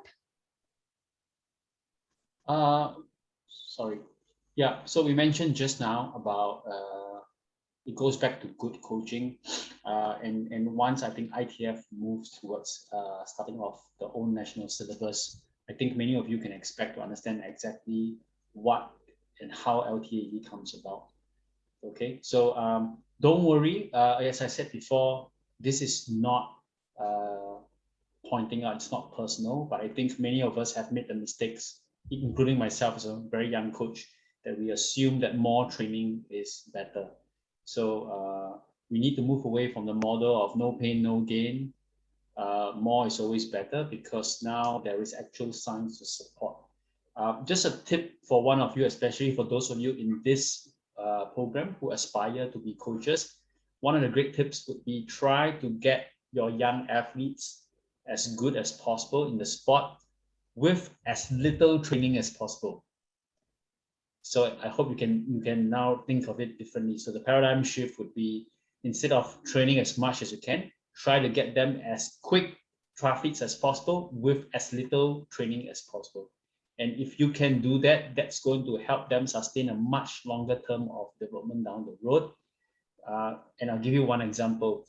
Sorry. Yeah, so we mentioned just now about it goes back to good coaching. And once I think ITF moves towards starting off the own national syllabus, I think many of you can expect to understand exactly what and how LTAE comes about. Okay, so don't worry. As I said before, this is not pointing out, it's not personal, but I think many of us have made the mistakes, including myself as a very young coach, that we assume that more training is better. So we need to move away from the model of no pain, no gain. More is always better, because now there is actual science to support. Just a tip for one of you, especially for those of you in this program who aspire to be coaches. One of the great tips would be try to get your young athletes as good as possible in the sport with as little training as possible. So I hope you can now think of it differently. So the paradigm shift would be, instead of training as much as you can, try to get them as quick triathletes as possible with as little training as possible. And if you can do that, that's going to help them sustain a much longer term of development down the road. And I'll give you one example.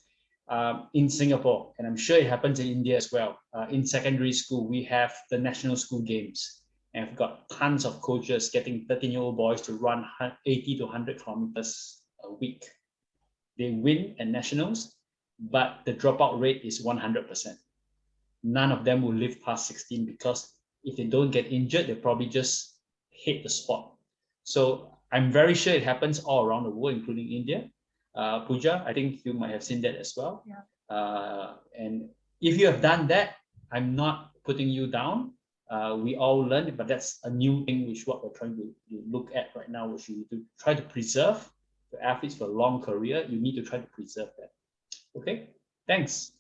In Singapore, and I'm sure it happens in India as well, in secondary school, we have the national school games. And I've got tons of coaches getting 13-year-old boys to run 80 to 100 kilometers a week. They win at nationals, but the dropout rate is 100%. None of them will live past 16, because if they don't get injured, they probably just hate the sport. So I'm very sure it happens all around the world, including India. Pooja, I think you might have seen that as well. Yeah. And if you have done that, I'm not putting you down. We all learn it, but that's a new thing, which what we're trying to look at right now, which we need to try to preserve for athletes for a long career, you need to try to preserve that. Okay, thanks.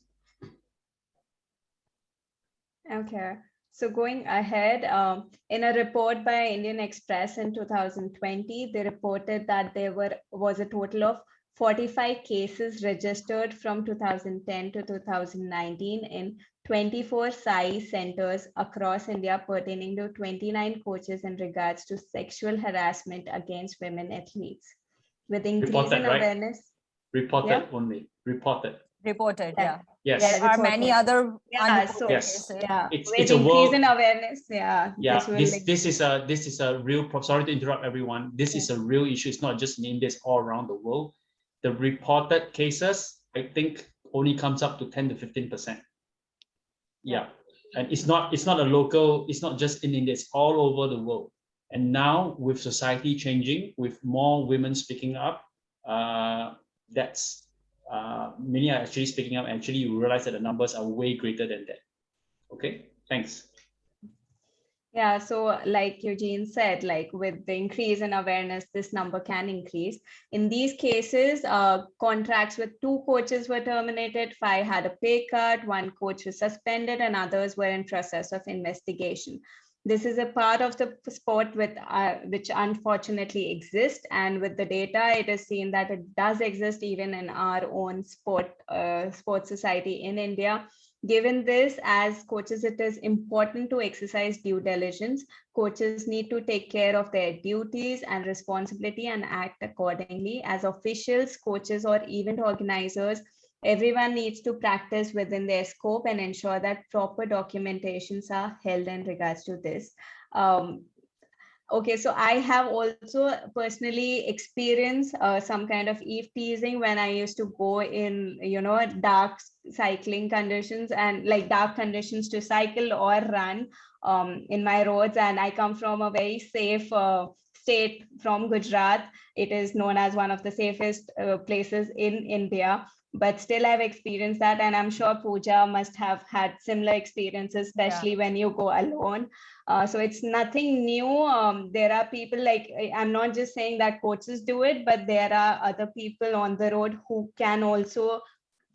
Okay. So going ahead, in a report by Indian Express in 2020, they reported that there was a total of 45 cases registered from 2010 to 2019 in 24 SAI centers across India pertaining to 29 coaches in regards to sexual harassment against women athletes. With increase Reported, in right? awareness. Reported Yeah. only. Reported. Reported, Yeah. yeah. Yes. There are reported. many other Yeah, unreported so Yes. cases. yeah, It's with a increase world. in awareness, yeah, Yeah, this will this is a real. Sorry to interrupt everyone. This is a real issue. It's not just in India. It's all around the world. The reported cases, I think, only comes up to 10 to 15%. Yeah, and it's not a local. It's not just in India. It's all over the world. And now with society changing, with more women speaking up, that's many are actually speaking up. Actually, you realize that the numbers are way greater than that. Okay, thanks. Yeah, so like Eugene said, like with the increase in awareness, this number can increase. In these cases, contracts with 2 coaches were terminated, 5 had a pay cut, 1 coach was suspended, and others were in process of investigation. This is a part of the sport which unfortunately exists, and with the data, it is seen that it does exist even in our own sports society in India. Given this, as coaches, it is important to exercise due diligence. Coaches need to take care of their duties and responsibility and act accordingly. As officials, coaches, or event organizers, everyone needs to practice within their scope and ensure that proper documentations are held in regards to this. Okay, so I have also personally experienced some kind of eve teasing when I used to go in, dark cycling conditions and like dark conditions to cycle or run in my roads. And I come from a very safe state from Gujarat. It is known as one of the safest places in India. But still, I've experienced that. And I'm sure Pooja must have had similar experiences, especially when you go alone. So it's nothing new. There are people like, I'm not just saying that coaches do it, but there are other people on the road who can also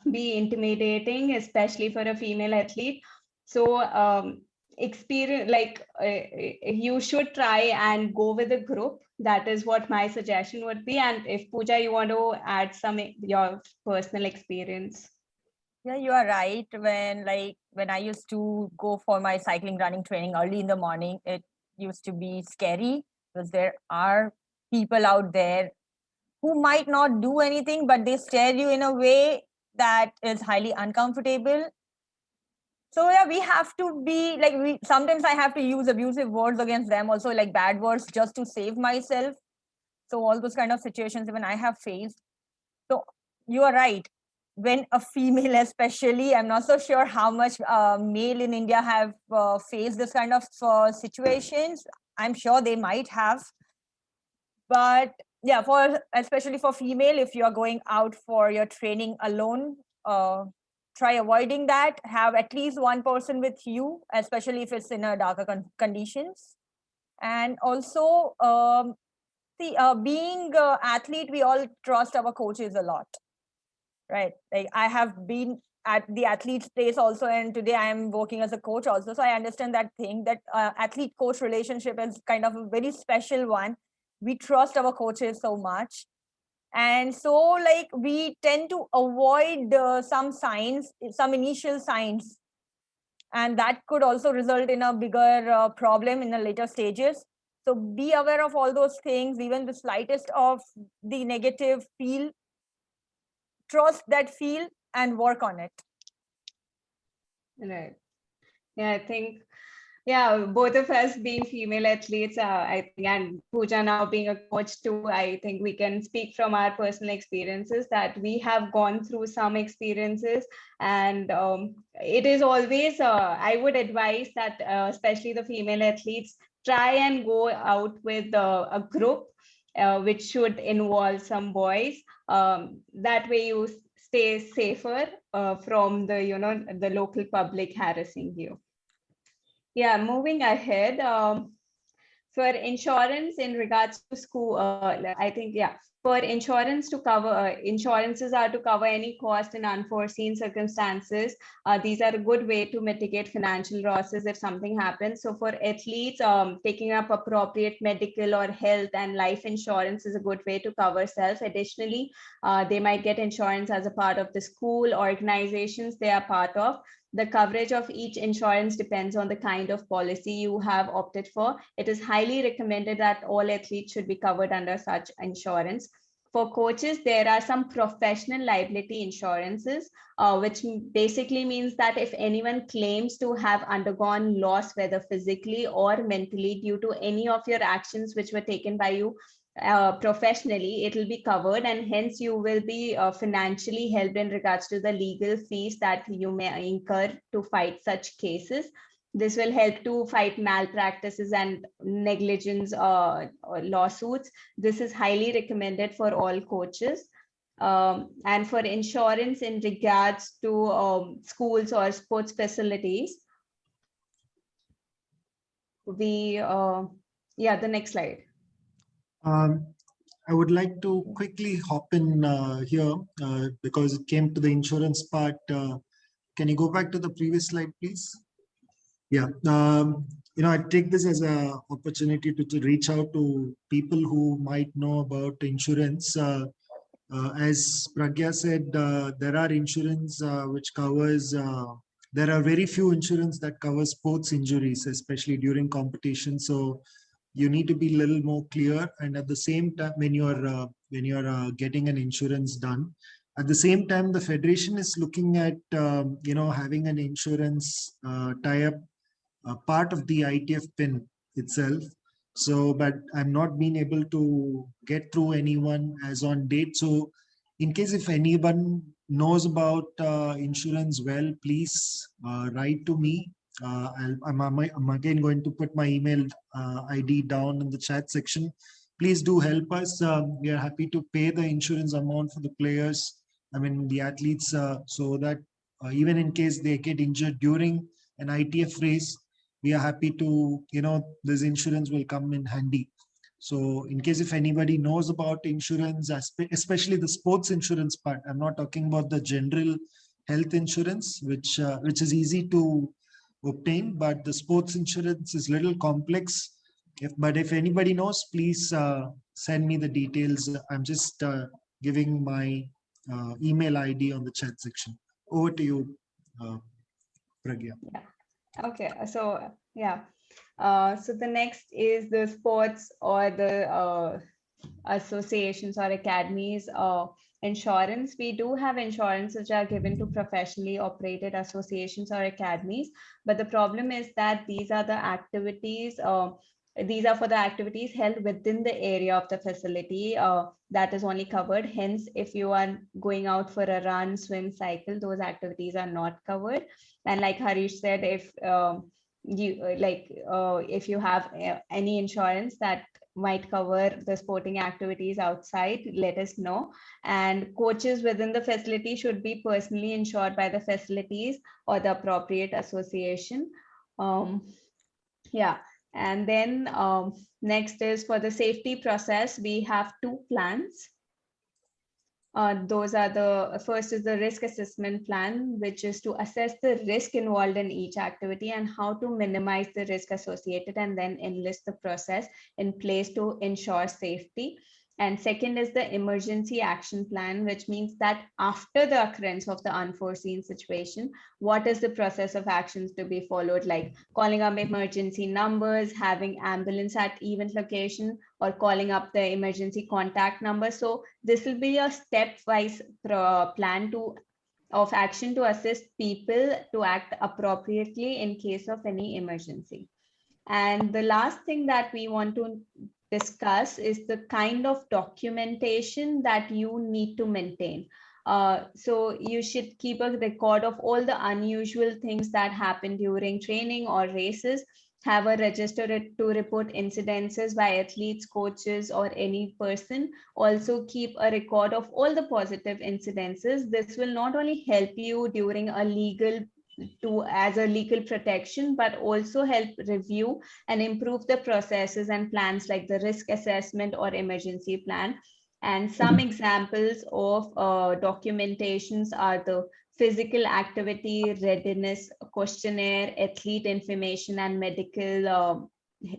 be intimidating, especially for a female athlete. So experience, like you should try and go with a group. That is what my suggestion would be. And if Pooja, you want to add your personal experience. Yeah, you are right. When I used to go for my cycling running training early in the morning, it used to be scary because there are people out there who might not do anything, but they stare you in a way that is highly uncomfortable. So yeah, we have to be like, sometimes I have to use abusive words against them also, like bad words, just to save myself. So all those kind of situations even I have faced. So you are right. When a female, especially, I'm not so sure how much male in India have faced this kind of situations. I'm sure they might have. But yeah, especially for female, if you're going out for your training alone, try avoiding that. Have at least one person with you, especially if it's in a darker conditions. And also, being an athlete, we all trust our coaches a lot, right? Like I have been at the athlete's place also, and today I am working as a coach also. So I understand that thing, that athlete coach relationship is kind of a very special one. We trust our coaches so much. And so like we tend to avoid some initial signs, and that could also result in a bigger problem in the later stages. So be aware of all those things. Even the slightest of the negative feel, trust that feel and work on it. Right. Yeah, I think, yeah, both of us being female athletes, I think, and Pooja now being a coach too, I think we can speak from our personal experiences that we have gone through some experiences. And it is always, I would advise that, especially the female athletes, try and go out with a group, which should involve some boys. That way you stay safer from the local public harassing you. Yeah, moving ahead, for insurance in regards to school, I think, yeah, For insurance to cover, insurances are to cover any cost in unforeseen circumstances. These are a good way to mitigate financial losses if something happens. So for athletes, taking up appropriate medical or health and life insurance is a good way to cover self. Additionally, they might get insurance as a part of the school organizations they are part of. The coverage of each insurance depends on the kind of policy you have opted for. It is highly recommended that all athletes should be covered under such insurance. For coaches, there are some professional liability insurances, which basically means that if anyone claims to have undergone loss, whether physically or mentally, due to any of your actions which were taken by you professionally, it will be covered, and hence you will be financially helped in regards to the legal fees that you may incur to fight such cases. This will help to fight malpractices and negligence lawsuits. This is highly recommended for all coaches. And for insurance in regards to schools or sports facilities, the next slide. I would like to quickly hop in here because it came to the insurance part. Can you go back to the previous slide, please? Yeah, I take this as an opportunity to reach out to people who might know about insurance. As Pragnya said, there are insurance which covers, there are very few insurance that cover sports injuries, especially during competition. So you need to be a little more clear, and at the same time, when you're getting an insurance done, at the same time, the federation is looking at having an insurance tie-up part of the ITF pin itself. So, but I'm not being able to get through anyone as on date. So, in case if anyone knows about insurance well, please write to me. I'm again going to put my email ID down in the chat section. Please do help us. We are happy to pay the insurance amount for the players, the athletes, so that even in case they get injured during an ITF race, we are happy to, this insurance will come in handy. So in case if anybody knows about insurance, especially the sports insurance part, I'm not talking about the general health insurance, which is easy to obtain, but the sports insurance is a little complex. But if anybody knows, please send me the details. I'm just giving my email ID on the chat section. Over to you, Pragnya. Yeah. Okay, so yeah. So the next is the sports or the associations or academies insurance. We do have insurance which are given to professionally operated associations or academies, but the problem is that these are the activities, these are for the activities held within the area of the facility that is only covered. Hence, if you are going out for a run, swim, cycle, those activities are not covered. And like Harish said, if if you have any insurance that might cover the sporting activities outside, let us know. And coaches within the facility should be personally insured by the facilities or the appropriate association. And then next is for the safety process, we have two plans. Those are the first is the risk assessment plan, which is to assess the risk involved in each activity and how to minimize the risk associated, and then enlist the process in place to ensure safety. And second is the emergency action plan, which means that after the occurrence of the unforeseen situation, what is the process of actions to be followed, like calling up emergency numbers, having ambulance at event location, or calling up the emergency contact number. So this will be a stepwise plan of action to assist people to act appropriately in case of any emergency. And the last thing that we want to discuss is the kind of documentation that you need to maintain. So you should keep a record of all the unusual things that happen during training or races, have a register to report incidences by athletes, coaches, or any person. Also keep a record of all the positive incidences. This will not only help you during a as a legal protection, but also help review and improve the processes and plans like the risk assessment or emergency plan. And some examples of documentations are the physical activity readiness questionnaire, athlete information and medical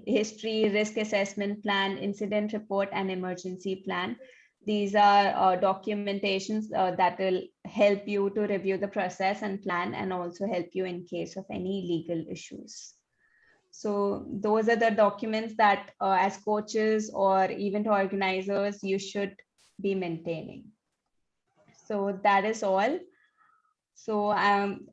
history, risk assessment plan, incident report, and emergency plan. These are documentations that will help you to review the process and plan, and also help you in case of any legal issues. So those are the documents that as coaches or event organizers, you should be maintaining. So that is all. So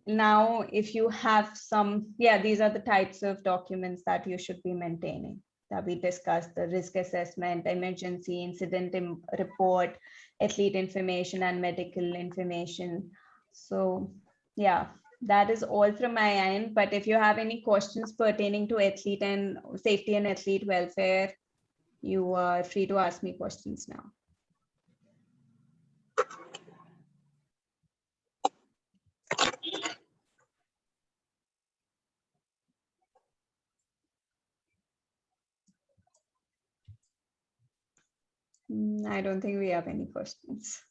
now if you have some, these are the types of documents that you should be maintaining that we discussed: the risk assessment, emergency, incident report, athlete information and medical information. So yeah, that is all from my end. But if you have any questions pertaining to athlete and safety and athlete welfare, you are free to ask me questions now. I don't think we have any questions.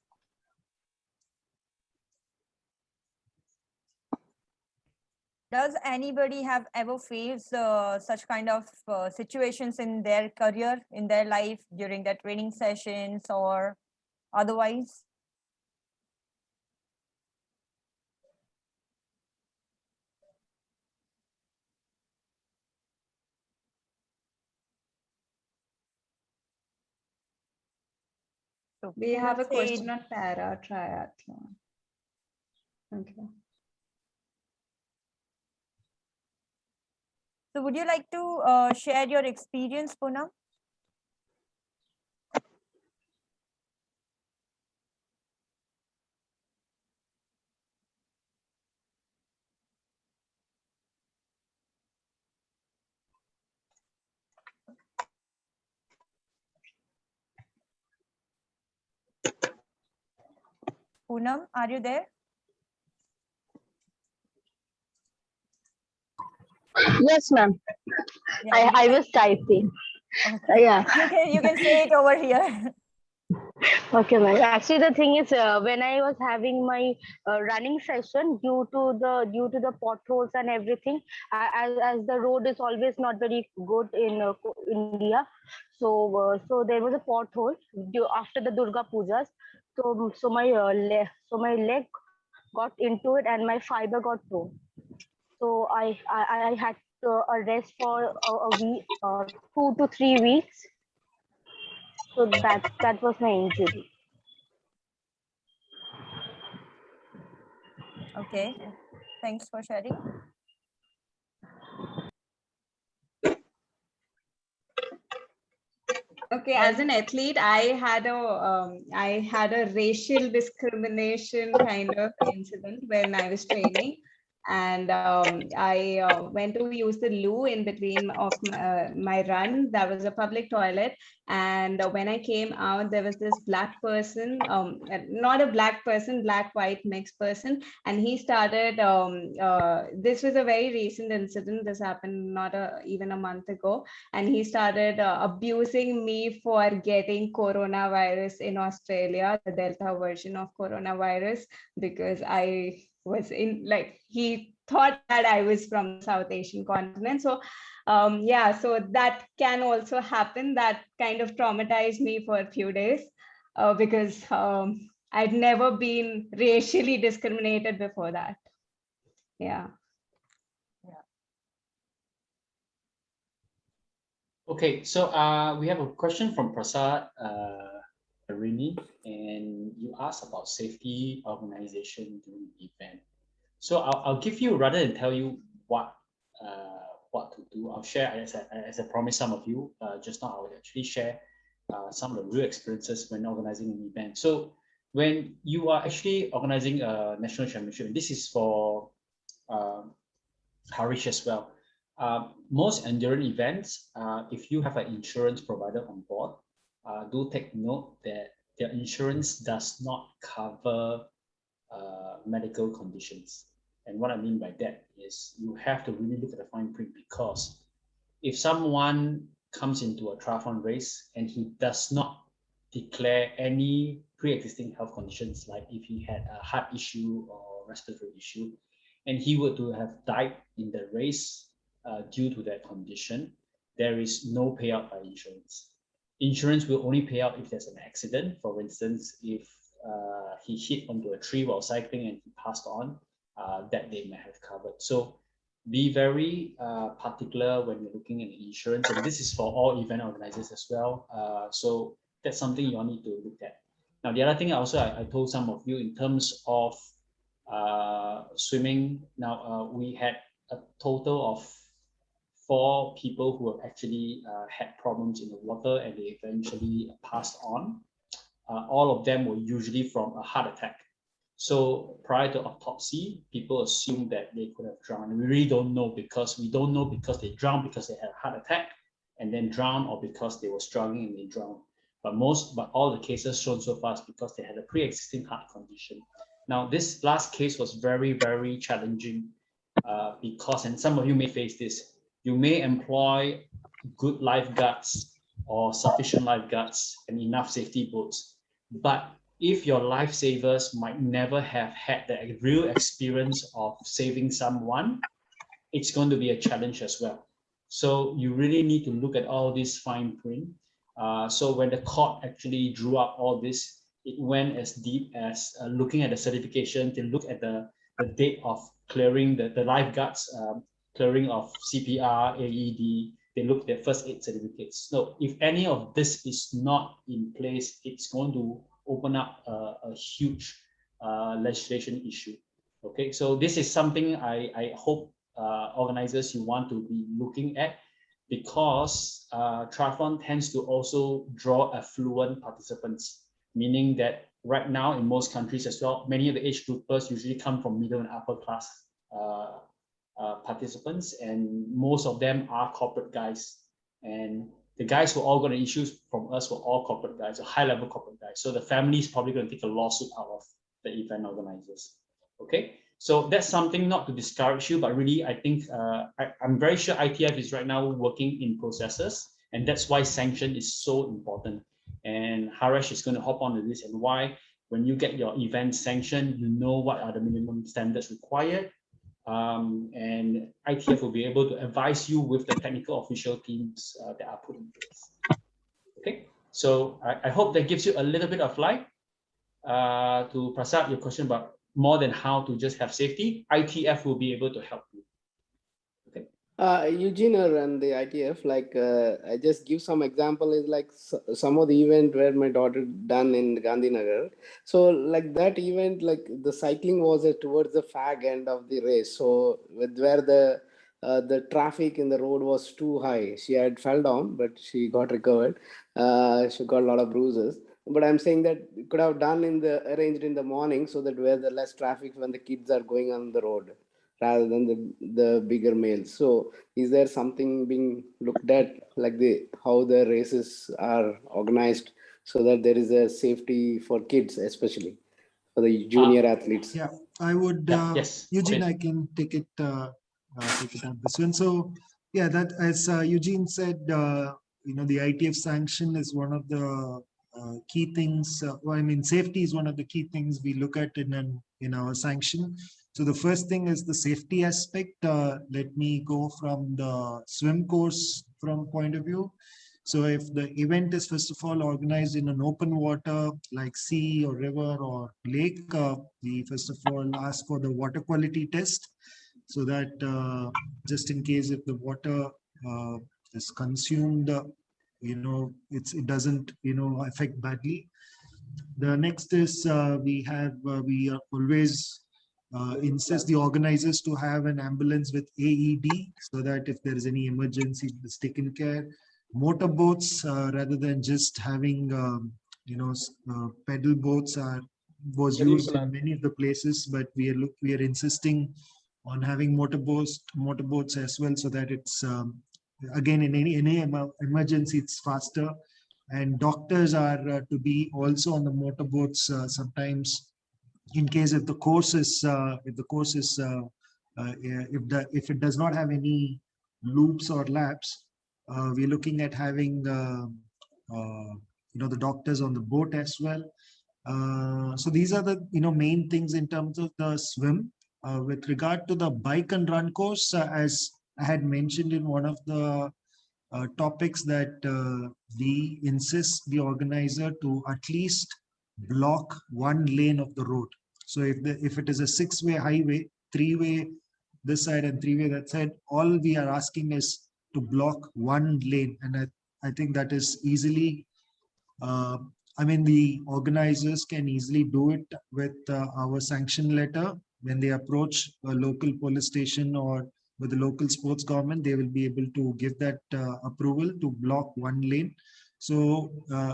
Does anybody have ever faced such kind of situations in their career, in their life, during their training sessions or otherwise? So We have a say- question on para triathlon. Okay. So would you like to share your experience, Poonam? Poonam, are you there? Yes, ma'am. Yeah, I was typing. okay. Yeah. You can say it over here. Okay, ma'am. Actually, the thing is, when I was having my running session, due to the potholes and everything, as the road is always not very good in India, so there was a pothole after the Durga Pujas. So my leg got into it and my fiber got torn. So I had a rest for a week, 2 to 3 weeks. So that was my injury. Okay, thanks for sharing. Okay, as an athlete, I had a racial discrimination kind of incident when I was training, and I went to use the loo in between of my run. That was a public toilet, and when I came out, there was this black person, not a black person, black-white mixed person, and he started. This was a very recent incident. This happened not even a month ago, and he started abusing me for getting coronavirus in Australia, the Delta version of coronavirus, because I was he thought that I was from the South Asian continent. So so that can also happen. That kind of traumatized me for a few days because I'd never been racially discriminated before that. Yeah. Okay, so we have a question from Prasad Arini, and you asked about safety organization during the event. So I'll give you, rather than tell you what to do, I'll share, as I promised some of you just now, I will actually share some of the real experiences when organizing an event. So when you are actually organizing a national championship, and this is for Harish as well, most endurance events, if you have an insurance provider on board, do take note that their insurance does not cover medical conditions. And what I mean by that is you have to really look at the fine print, because if someone comes into a triathlon race and he does not declare any pre-existing health conditions, like if he had a heart issue or respiratory issue, and he were to have died in the race due to that condition, there is no payout by insurance. Insurance will only pay out if there's an accident. For instance, if he hit onto a tree while cycling and he passed on, that they may have covered. So be very particular when you're looking at insurance, and this is for all event organizers as well. So that's something you all need to look at. Now, the other thing I told some of you in terms of swimming. Now, we had a total of 4 people who have actually had problems in the water, and they eventually passed on. All of them were usually from a heart attack. So prior to autopsy, people assume that they could have drowned. We really don't know, because we don't know because they drowned because they had a heart attack and then drowned, or because they were struggling and they drowned. But all the cases shown so far is because they had a pre-existing heart condition. Now, this last case was very, very challenging because, and some of you may face this, you may employ good lifeguards or sufficient lifeguards and enough safety boats, but if your lifesavers might never have had the real experience of saving someone, it's going to be a challenge as well. So you really need to look at all this fine print. So when the court actually drew up all this, it went as deep as looking at the certification, to look at the date of clearing the lifeguards, clearing of CPR, AED. They looked at first aid certificates. So if any of this is not in place, it's going to open up a huge legislation issue. Okay, so this is something I hope organizers you want to be looking at, because triathlon tends to also draw affluent participants, meaning that right now in most countries as well, many of the age groupers usually come from middle and upper class participants, and most of them are corporate guys. And the guys who all got the issues from us were all corporate guys, or high-level corporate guys. So the family is probably going to take a lawsuit out of the event organizers. Okay, so that's something not to discourage you, but really I think I'm very sure ITF is right now working in processes, and that's why sanction is so important. And Haresh is going to hop onto this, and why when you get your event sanctioned, you know what are the minimum standards required. And ITF will be able to advise you with the technical official teams that are put in place. Okay, so I hope that gives you a little bit of light to Prasad, your question about more than how to just have safety. ITF will be able to help you. Okay. Eugene and the ITF, like I just give some example, is like some of the event where my daughter done in Gandhinagar. So like that event, like the cycling was towards the fag end of the race. So where the traffic in the road was too high, she had fell down, but she got recovered. She got a lot of bruises. But I'm saying that it could have done arranged in the morning, so that where the less traffic when the kids are going on the road, rather than the bigger males. So is there something being looked at, like how the races are organized, so that there is a safety for kids, especially for the junior athletes? Yeah, I would, yes, Eugene, okay. I can take it on this one. So yeah, that as Eugene said, the ITF sanction is one of the key things. Well, I mean, safety is one of the key things we look at in our sanction. So the first thing is the safety aspect. Let me go from the swim course from point of view. So if the event is first of all organized in an open water like sea or river or lake, we first of all ask for the water quality test, so that just in case if the water is consumed, it doesn't affect badly. The next is we always insist the organizers to have an ambulance with AED, so that if there is any emergency, it's taken care. Motorboats, rather than just having pedal boats, was used in many of the places, but we are insisting on having motorboats as well, so that it's again in any emergency it's faster. And doctors are to be also on the motorboats sometimes, in case if the course is if it does not have any loops or laps, we're looking at having the doctors on the boat as well. So these are the main things in terms of the swim. With regard to the bike and run course, as I had mentioned in one of the topics, that we insist the organizer to at least block one lane of the road. So if it is a 6-way highway, 3-way this side and 3-way that side, all we are asking is to block one lane. And I think that is easily, the organizers can easily do it with our sanction letter. When they approach a local police station or with the local sports government, they will be able to give that approval to block one lane. So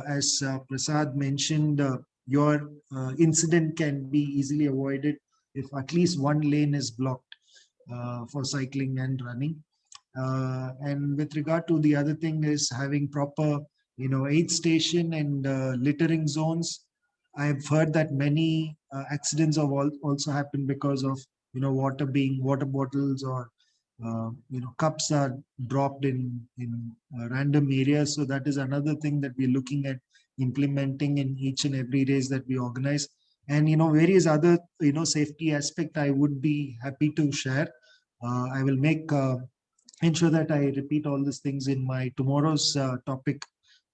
as Prasad mentioned, your incident can be easily avoided if at least one lane is blocked for cycling and running. And with regard to the other thing is having proper, aid station and littering zones. I've heard that many accidents have also happened because of, water bottles or, cups are dropped in random areas. So that is another thing that we're looking at implementing in each and every race that we organize. And, various other, safety aspect I would be happy to share. I will ensure that I repeat all these things in my tomorrow's topic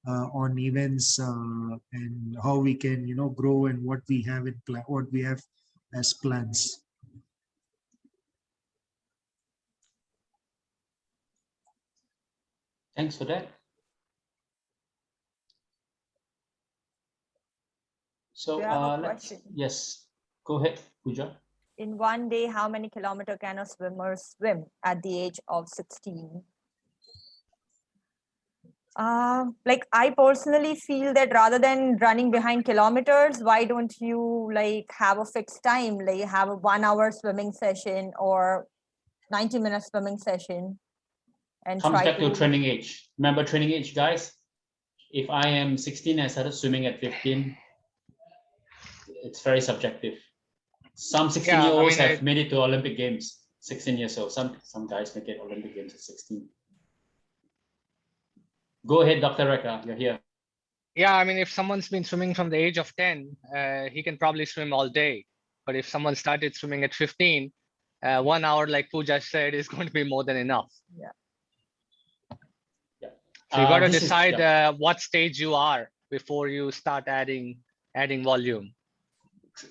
on events and how we can, grow and what we have what we have as plans. Thanks for that. So yes, go ahead, Pooja. In one day, how many kilometers can a swimmer swim at the age of 16? I personally feel that rather than running behind kilometers, why don't you have a fixed time, have a 1 hour swimming session or 90-minute swimming session, and comes try back to to training age. Remember training age, guys? If I am 16 and I started swimming at 15, it's very subjective. Some 16-year-olds have made it to Olympic Games, 16 years old. Some guys make it Olympic Games at 16. Go ahead, Dr. Rekha, you're here. Yeah, if someone's been swimming from the age of 10, he can probably swim all day. But if someone started swimming at 15, 1 hour, like Pooja said, is going to be more than enough. Yeah. So you got to decide what stage you are before you start adding volume.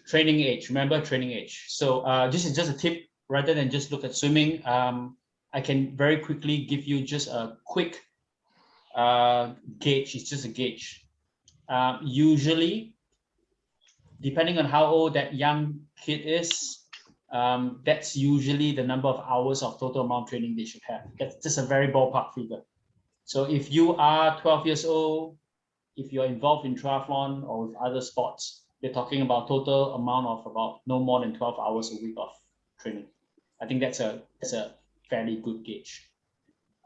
Training age, remember training age. So this is just a tip. Rather than just look at swimming, I can very quickly give you just a quick gauge. It's just a gauge. Usually, depending on how old that young kid is, that's usually the number of hours of total amount of training they should have. That's just a very ballpark figure. So if you are 12 years old, if you're involved in triathlon or with other sports, you're talking about total amount of about no more than 12 hours a week of training. I think that's a fairly good gauge.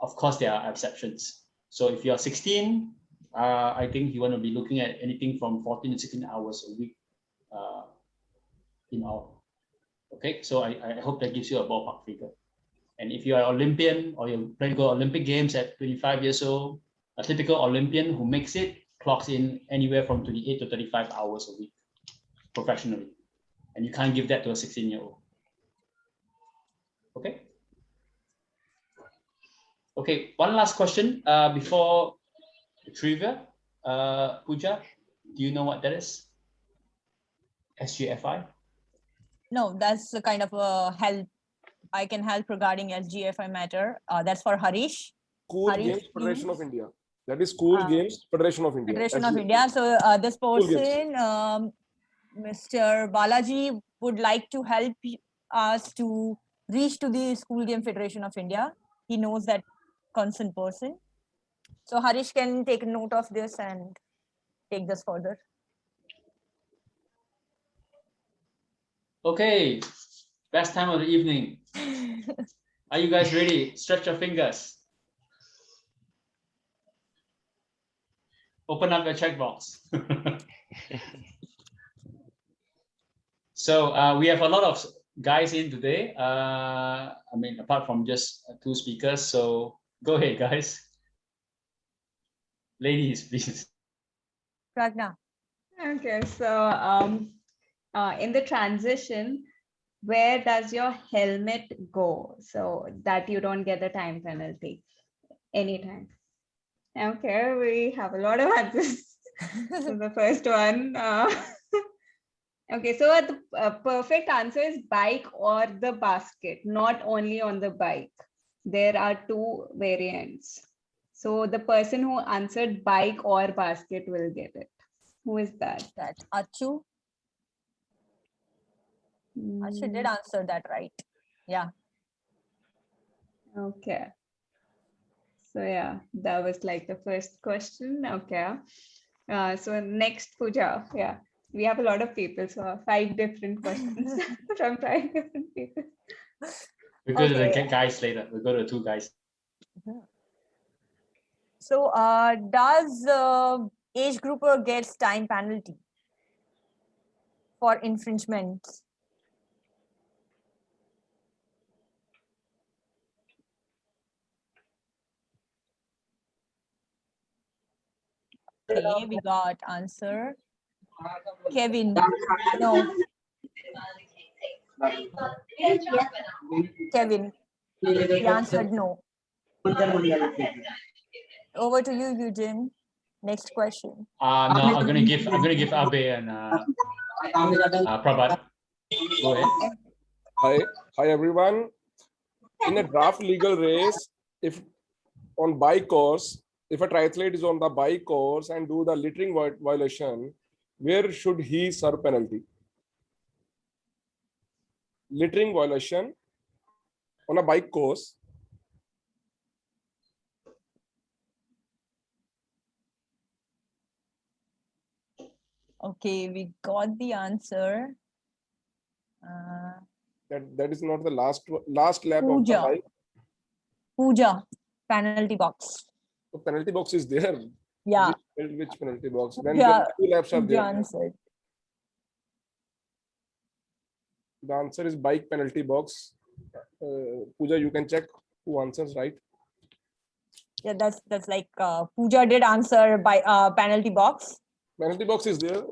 Of course, there are exceptions. So if you're 16, I think you want to be looking at anything from 14 to 16 hours a week in all. Okay, so I hope that gives you a ballpark figure. And if you are Olympian or you plan to go Olympic Games at 25 years old, a typical Olympian who makes it clocks in anywhere from 28 to 35 hours a week professionally. And you can't give that to a 16-year-old. Okay. Okay, one last question before the trivia. Pooja, do you know what that is? SGFI? No, that's the kind of a help I can help regarding SGFI matter. That's for Harish. School Harish, Games Federation please. of India. That is School Games Federation of India. Federation of India. So this person, Mr. Balaji, would like to help us to reach to the School Game Federation of India. He knows that concerned person. So Harish can take note of this and take this further. Okay, best time of the evening. Are you guys ready? Stretch your fingers. Open up your checkbox. So we have a lot of guys in today. Apart from just 2 speakers. So go ahead, guys. Ladies, please. Pragnya. Okay, so in the transition, where does your helmet go so that you don't get the time penalty anytime? Okay, we have a lot of answers. So the first one, okay, so the perfect answer is bike or the basket, not only on the bike. There are two variants. So the person who answered bike or basket will get it. Who is that? That Achu. Achu did answer that right. Yeah. Okay. So yeah, that was like the first question. Okay. So next, Pooja. Yeah, we have a lot of people, so 5 different questions from 5 different people. We go to the Okay. guys later. We go to the two guys. So does age grouper gets time penalty for infringements? Okay, we got answer. Kevin, no. Kevin, he answered no. Over to you, Eugene. Next question. No, I'm gonna give Abhay and Prabhat. Go ahead. Hi everyone. In a draft legal race, if on bike course, if a triathlete is on the bike course and do the littering violation, where should he serve penalty? Littering violation on a bike course. Okay, we got the answer. That is not the last lap of the Pooja. bike. Pooja, penalty box. The penalty box is there. Yeah. Which penalty box? When Yeah, 2 laps are Pooja there. answered. The answer is bike penalty box. Pooja, you can check who answers right. Yeah, that's like Pooja did answer by penalty box. Penalty box is there.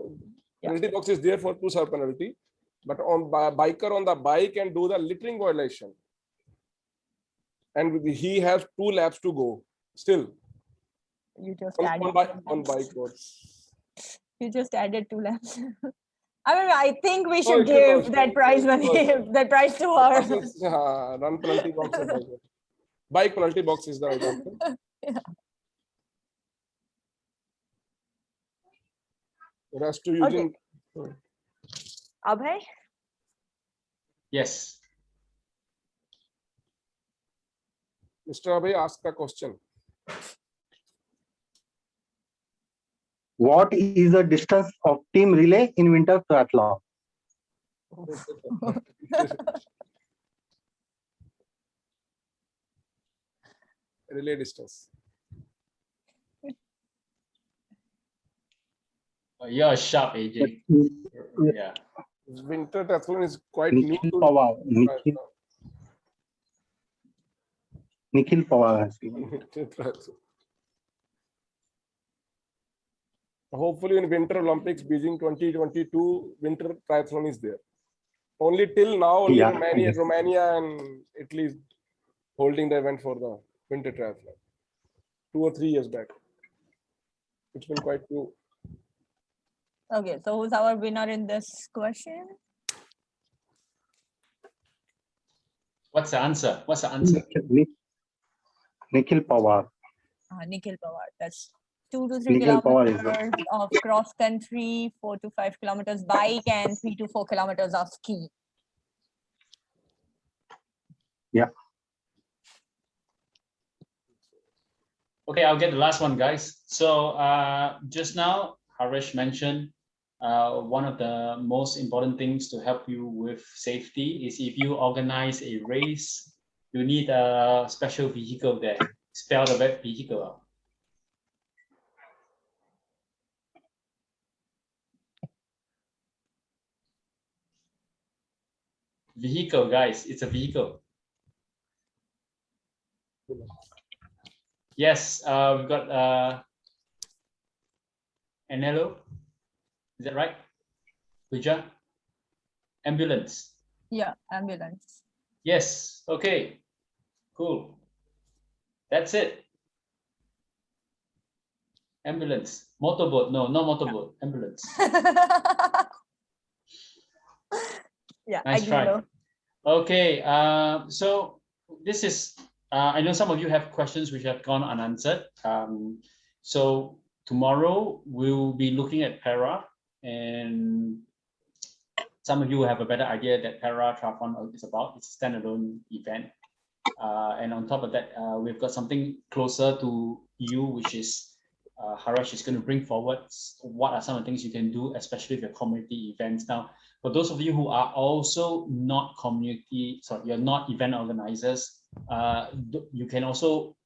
Yeah. Penalty box is there for to serve penalty, but on biker on the bike and do the littering violation, and he has 2 laps to go still. You just on bike course. You just added 2 laps. I mean, I think we should No, give that prize money, that prize to her. Run penalty box. Bike penalty box is the right answer. Yeah. Rest to Eugene. Okay. Abhay? Yes. Mr. Abhay, ask the question. What is the distance of team relay in winter triathlon? Relay distance. You're sharp, AJ. Yeah. Winter triathlon is quite new. Nikhil Pawar has given. Hopefully in Winter Olympics, Beijing 2022, winter triathlon is there. Only till now, only Romania and Italy is holding the event for the winter triathlon. 2 or 3 years back. It's been quite new. Okay, so who's our winner in this question? What's the answer? What's the answer? Nikhil Pawar. Nikhil Pawar. That's 2 to 3 kilometers of cross country, 4 to 5 kilometers bike, and 3 to 4 kilometers of ski. Yeah. Okay, I'll get the last one, guys. So just now, Harish mentioned one of the most important things to help you with safety is if you organize a race, you need a special vehicle there. Spell the word vehicle out. Vehicle, guys, it's a vehicle. Yes, we've got Anelo, is that right? Puja? Ambulance. Yeah, ambulance. Yes. Okay. Cool. That's it. Ambulance. Motorboat. No, not motorboat. Ambulance. Yeah, I Nice do try. know. Okay. So this is. I know some of you have questions which have gone unanswered. So tomorrow we'll be looking at para, and some of you have a better idea that para triathlon is about. It's a standalone event. And on top of that, we've got something closer to you, which is Harash is going to bring forward what are some of the things you can do, especially with your community events. Now, for those of you who are also not you're not event organizers, you can also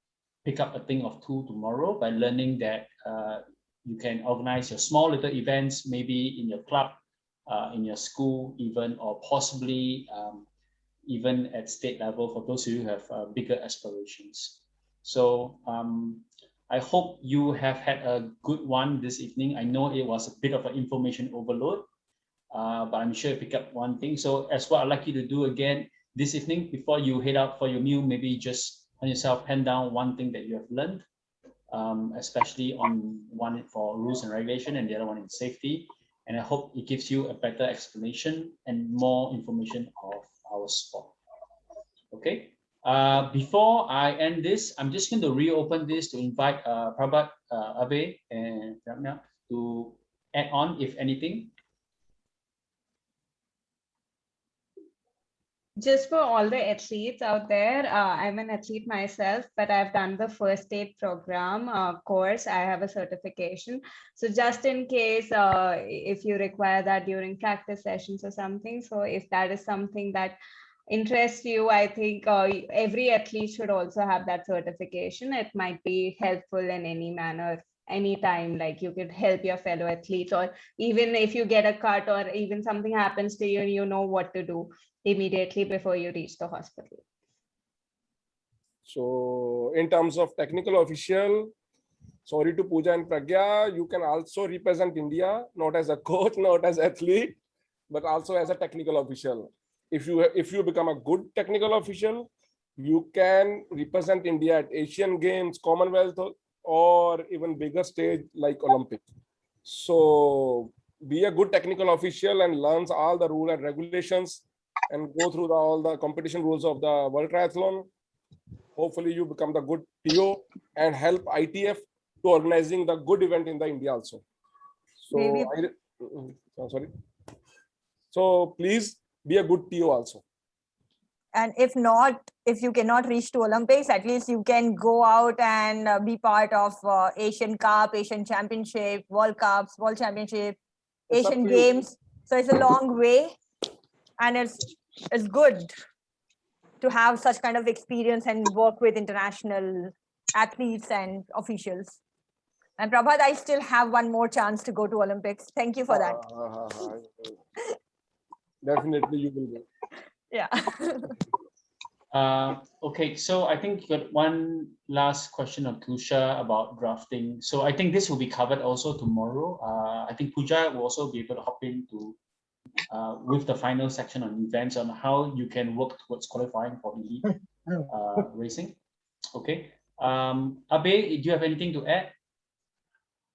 pick up a thing of two tomorrow by learning that you can organize your small little events, maybe in your club, in your school even, or possibly even at state level for those of you who have bigger aspirations. So I hope you have had a good one this evening. I know it was a bit of an information overload, but I'm sure you pick up one thing. So as what I'd like you to do again this evening, before you head out for your meal, maybe just on yourself, pen down one thing that you have learned, especially on one for rules and regulation and the other one in safety. And I hope it gives you a better explanation and more information of our sport. Okay. Before I end this, I'm just going to reopen this to invite Prabhat, Abhay, and Pragnya to add on if anything. Just for all the athletes out there, I'm an athlete myself, but I've done the first aid program course. I have a certification. So just in case, if you require that during practice sessions or something, so if that is something that interests you, I think every athlete should also have that certification. It might be helpful in any manner, anytime, like you could help your fellow athletes, or even if you get a cut or even something happens to you, you know what to do immediately before you reach the hospital. So in terms of technical official, sorry to Pooja and Pragya, you can also represent India, not as a coach, not as athlete, but also as a technical official. If you become a good technical official, you can represent India at Asian Games, Commonwealth, or even bigger stage like Olympic. So be a good technical official and learns all the rules and regulations and go through all the competition rules of the World Triathlon. Hopefully you become the good TO and help ITF to organizing the good event in the India also. So sorry. So please be a good TO also. And if you cannot reach to Olympics, at least you can go out and be part of Asian Cup, Asian Championship, World Cups, World Championship, Asian Games. So it's a long way, and it's good to have such kind of experience and work with international athletes and officials. And Prabhat, I still have one more chance to go to Olympics. Thank you for that. Definitely you will go. Yeah. Okay, so I think you got one last question of Kusha about drafting. So I think this will be covered also tomorrow. I think Pooja will also be able to hop into with the final section on events on how you can work towards qualifying for elite racing. Okay. Abhay, do you have anything to add?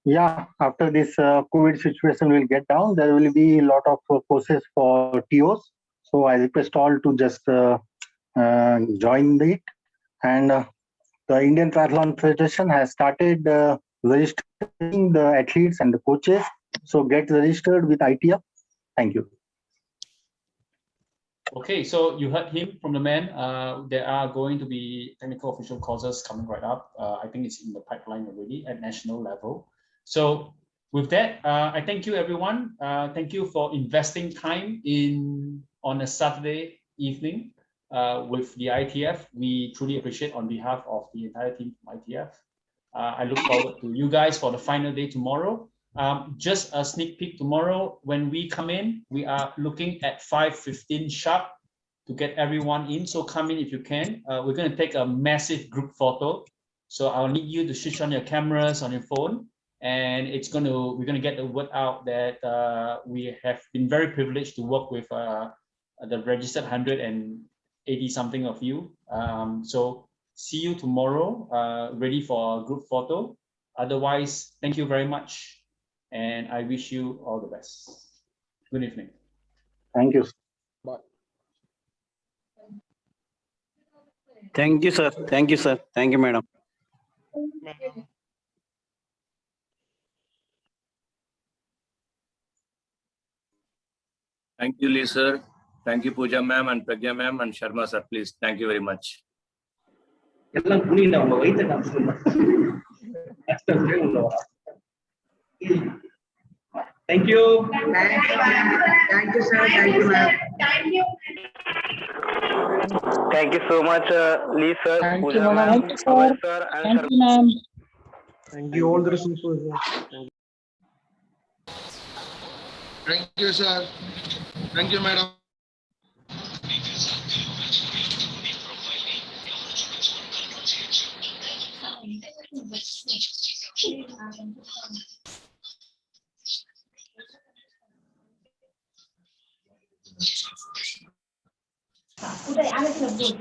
Yeah, after this COVID situation will get down, there will be a lot of courses for TOs. So I request all to just join it. And the Indian Triathlon Federation has started registering the athletes and the coaches. So get registered with ITF. Thank you. Okay, so you heard him from the man. There are going to be technical official courses coming right up. I think it's in the pipeline already at national level. So with that, I thank you, everyone. Thank you for investing time on a Saturday evening with the ITF. We truly appreciate on behalf of the entire team from ITF. I look forward to you guys for the final day tomorrow. Just a sneak peek tomorrow, when we come in, we are looking at 5:15 sharp to get everyone in. So come in if you can. We're going to take a massive group photo. So I'll need you to switch on your cameras on your phone. and we're gonna get the word out that we have been very privileged to work with the registered 180 something of you. So see you tomorrow, ready for a group photo. Otherwise, thank you very much, and I wish you all the best. Good evening. Thank you. Bye. Thank you, sir. Thank you, sir. Thank you, madam. Thank you, Lee sir. Thank you, Pooja ma'am and Pragnya ma'am and Sharma sir. Please, thank you very much. Thank you. Thank you, sir. Thank you, ma'am. Thank you so much, Lee sir, Thank Pooja you, ma'am, madam. Abhay sir, and Thank Sharma. you, ma'am. Thank you, all the resources. Thank you, sir. Thank you, madam. Udah, anak lebih.